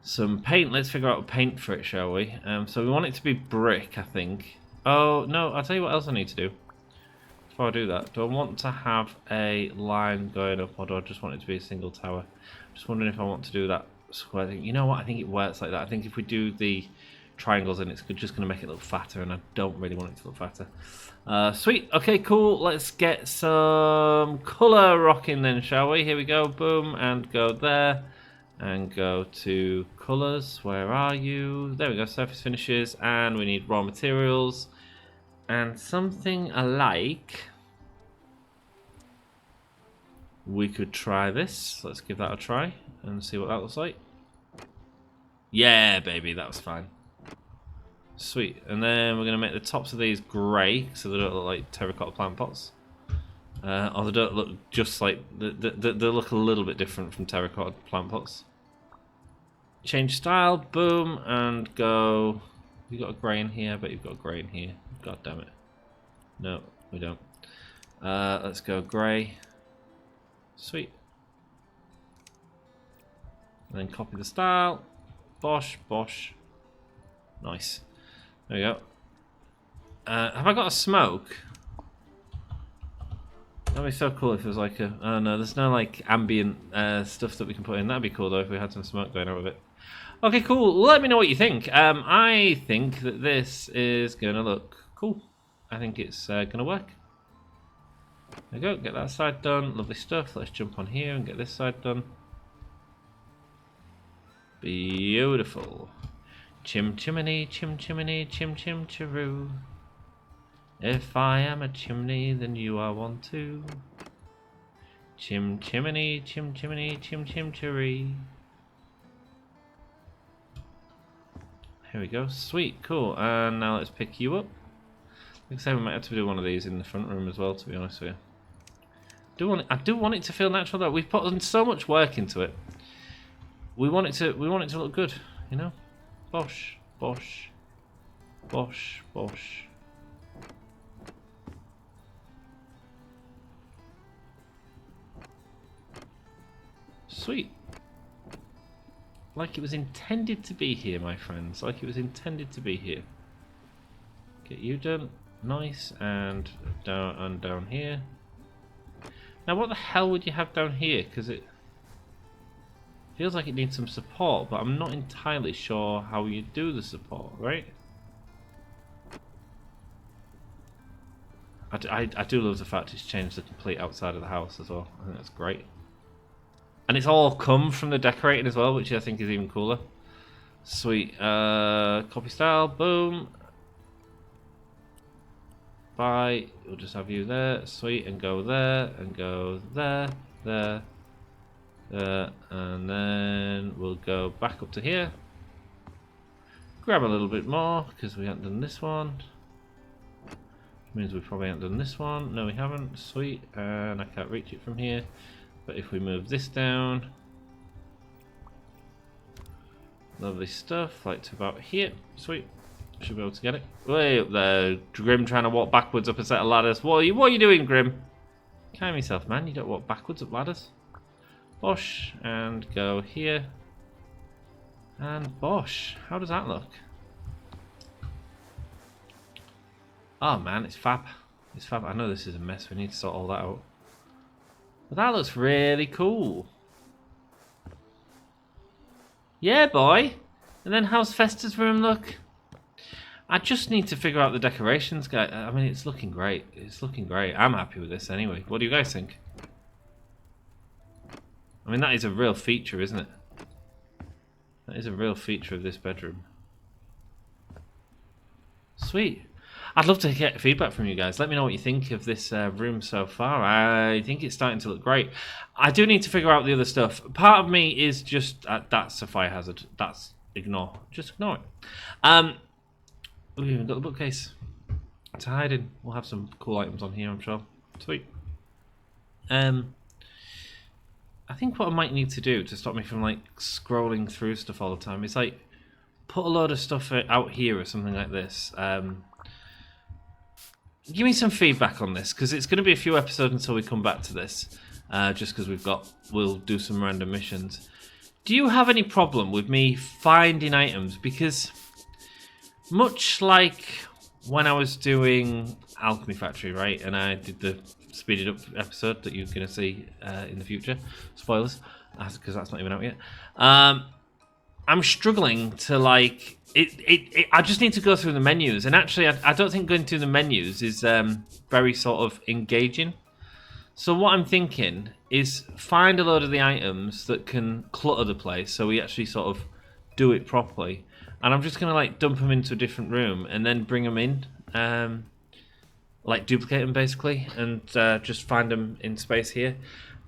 some paint. Let's figure out a paint for it, shall we? So we want it to be brick, I think. Oh, no, I'll tell you what else I need to do. Before I do that, do I want to have a line going up, or do I just want it to be a single tower? I'm just wondering if I want to do that square thing. You know what? I think it works like that. I think if we do the triangles, and it's just going to make it look fatter, and I don't really want it to look fatter. Sweet. Okay, cool. Let's get some colour rocking then, shall we? Here we go. Boom, and go there. And go to colours. Where are you? There we go. Surface finishes, and we need raw materials. And something alike. We could try this. Let's give that a try and see what that looks like. Yeah, baby, that was fine. Sweet. And then we're going to make the tops of these grey so they don't look like terracotta plant pots. Or they don't look just like... They look a little bit different from terracotta plant pots. Change style. Boom. And go... You've got a grey in here, but you've got a grey in here. God damn it. No, we don't. Let's go grey. Sweet. And then copy the style. Bosh, bosh. Nice. There we go. Have I got a smoke? That'd be so cool if it was like a... Oh no, there's no like ambient stuff that we can put in. That'd be cool though if we had some smoke going out of it. Okay, cool. Let me know what you think. I think that this is going to look cool. I think it's going to work. There we go. Get that side done. Lovely stuff. Let's jump on here and get this side done. Beautiful. Chimney, chimney, chim chiroo. If I am a chimney, then you are one too. Chimney, chim chiree. Here we go. Sweet, cool. And now let's pick you up. Like I say, we might have to do one of these in the front room as well, to be honest with you. I do want it to feel natural though. We've put so much work into it. We want it to look good, you know? Bosh, bosh, bosh, bosh. Sweet. Like it was intended to be here, my friends. Like it was intended to be here. Get you done. Nice. And down here. Now what the hell would you have down here? Because it feels like it needs some support, but I'm not entirely sure how you do the support, right? I do love the fact it's changed the complete outside of the house as well. I think that's great. And it's all come from the decorating as well, which I think is even cooler. Sweet. Copy style. Boom. Bye. We'll just have you there. Sweet. And go there. And go there. There. There. And then we'll go back up to here. Grab a little bit more, because we haven't done this one. Which means we probably haven't done this one. No, we haven't. Sweet. And I can't reach it from here. But if we move this down, lovely stuff, like to about here. Sweet, should be able to get it. Way up there, Grim trying to walk backwards up a set of ladders. What are you doing, Grim? Calm yourself, man. You don't walk backwards up ladders. Bosh, and go here, and bosh. How does that look? Oh man, it's fab. It's fab. I know this is a mess. We need to sort all that out. But that looks really cool. Yeah, boy. And then how's Festa's room look? I just need to figure out the decorations, guys. I mean, it's looking great. It's looking great. I'm happy with this anyway. What do you guys think? I mean, that is a real feature, isn't it? That is a real feature of this bedroom. Sweet. I'd love to get feedback from you guys. Let me know what you think of this room so far. I think it's starting to look great. I do need to figure out the other stuff. Part of me is just... that's a fire hazard. That's... ignore. Just ignore it. We've even got the bookcase to hide in. We'll have some cool items on here, I'm sure. Sweet. I think what I might need to do to stop me from like scrolling through stuff all the time is like put a load of stuff out here or something like this. Give me some feedback on this, because it's going to be a few episodes until we come back to this. Just because we'll do some random missions. Do you have any problem with me finding items? Because much like when I was doing Alchemy Factory, right, and I did the speeded up episode that you're going to see in the future, spoilers, because that's not even out yet, I'm struggling to like, I just need to go through the menus, and actually I don't think going through the menus is very sort of engaging. So what I'm thinking is find a load of the items that can clutter the place so we actually sort of do it properly. And I'm just going to like dump them into a different room and then bring them in, like duplicate them basically, and just find them in space here.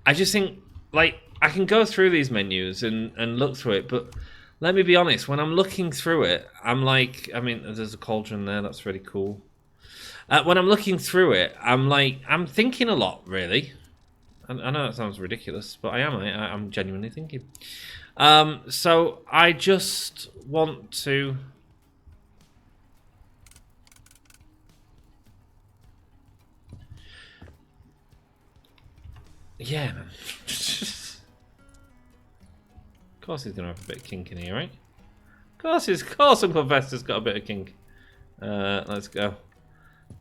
I just think like I can go through these menus and look through it, but let me be honest, when I'm looking through it, I'm like, I mean, there's a cauldron there, that's really cool. When I'm looking through it, I'm like, I'm thinking a lot, really. I know that sounds ridiculous, but I'm genuinely thinking. So I just want to... Yeah, man. Of course he's going to have a bit of kink in here, right? Of course Uncle Fester's got a bit of kink. Let's go.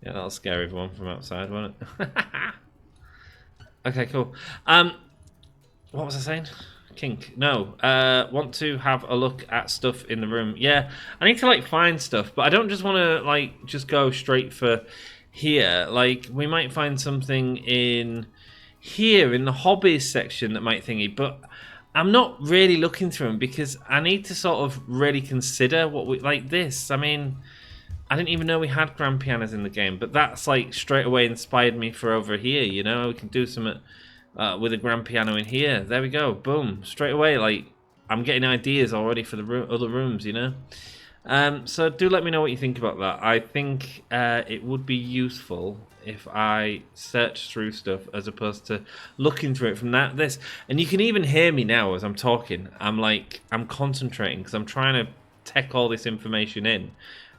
Yeah, that'll scare everyone from outside, won't it? Okay, cool. What was I saying? Kink. No. Want to have a look at stuff in the room. Yeah, I need to like find stuff, but I don't just want to like just go straight for here. Like we might find something in here in the hobbies section that might thingy, but I'm not really looking through them because I need to sort of really consider what we like this. I mean, I didn't even know we had grand pianos in the game, but that's like straight away inspired me for over here, you know? We can do something with a grand piano in here. There we go, boom, straight away. Like I'm getting ideas already for the other rooms, you know? So do let me know what you think about that. I think it would be useful if I search through stuff as opposed to looking through it from this. And you can even hear me now as I'm talking. I'm concentrating because I'm trying to take all this information in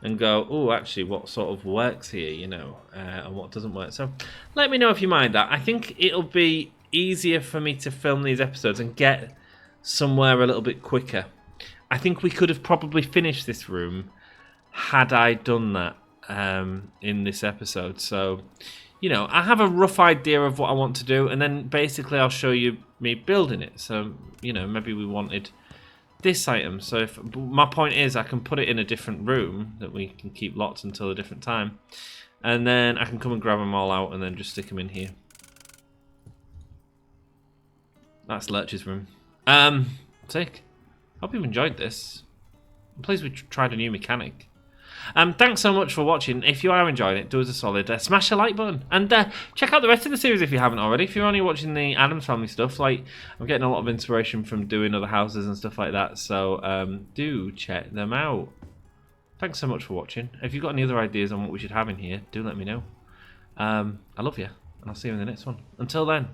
and go, oh, actually, what sort of works here, you know, and what doesn't work. So let me know if you mind that. I think it'll be easier for me to film these episodes and get somewhere a little bit quicker. I think we could have probably finished this room had I done that in this episode. So, you know, I have a rough idea of what I want to do, and then basically I'll show you me building it. So, you know, maybe we wanted this item. So if my point is I can put it in a different room that we can keep locked until a different time, and then I can come and grab them all out and then just stick them in here. That's Lurch's room. Sick. Hope you've enjoyed this. I'm pleased we tried a new mechanic. Thanks so much for watching. If you are enjoying it, do us a solid. Smash the like button. And check out the rest of the series if you haven't already. If you're only watching the Addams Family stuff, like I'm getting a lot of inspiration from doing other houses and stuff like that. So do check them out. Thanks so much for watching. If you've got any other ideas on what we should have in here, do let me know. I love you. And I'll see you in the next one. Until then,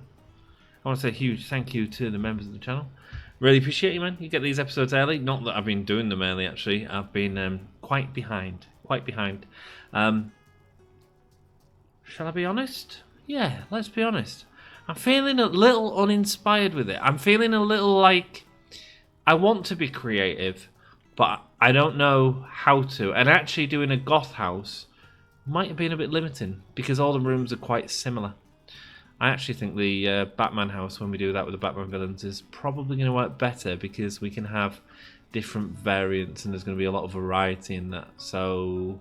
I want to say a huge thank you to the members of the channel. Really appreciate you, man. You get these episodes early. Not that I've been doing them early, actually. I've been quite behind. Quite behind. Shall I be honest? Yeah, let's be honest. I'm feeling a little uninspired with it. I'm feeling a little like I want to be creative, but I don't know how to. And actually doing a goth house might have been a bit limiting because all the rooms are quite similar. I actually think the Batman house, when we do that with the Batman villains, is probably going to work better because we can have different variants and there's going to be a lot of variety in that. So,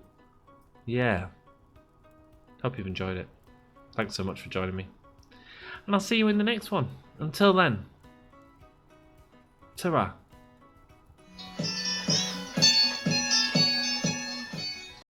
yeah. Hope you've enjoyed it. Thanks so much for joining me. And I'll see you in the next one. Until then, ta-ra.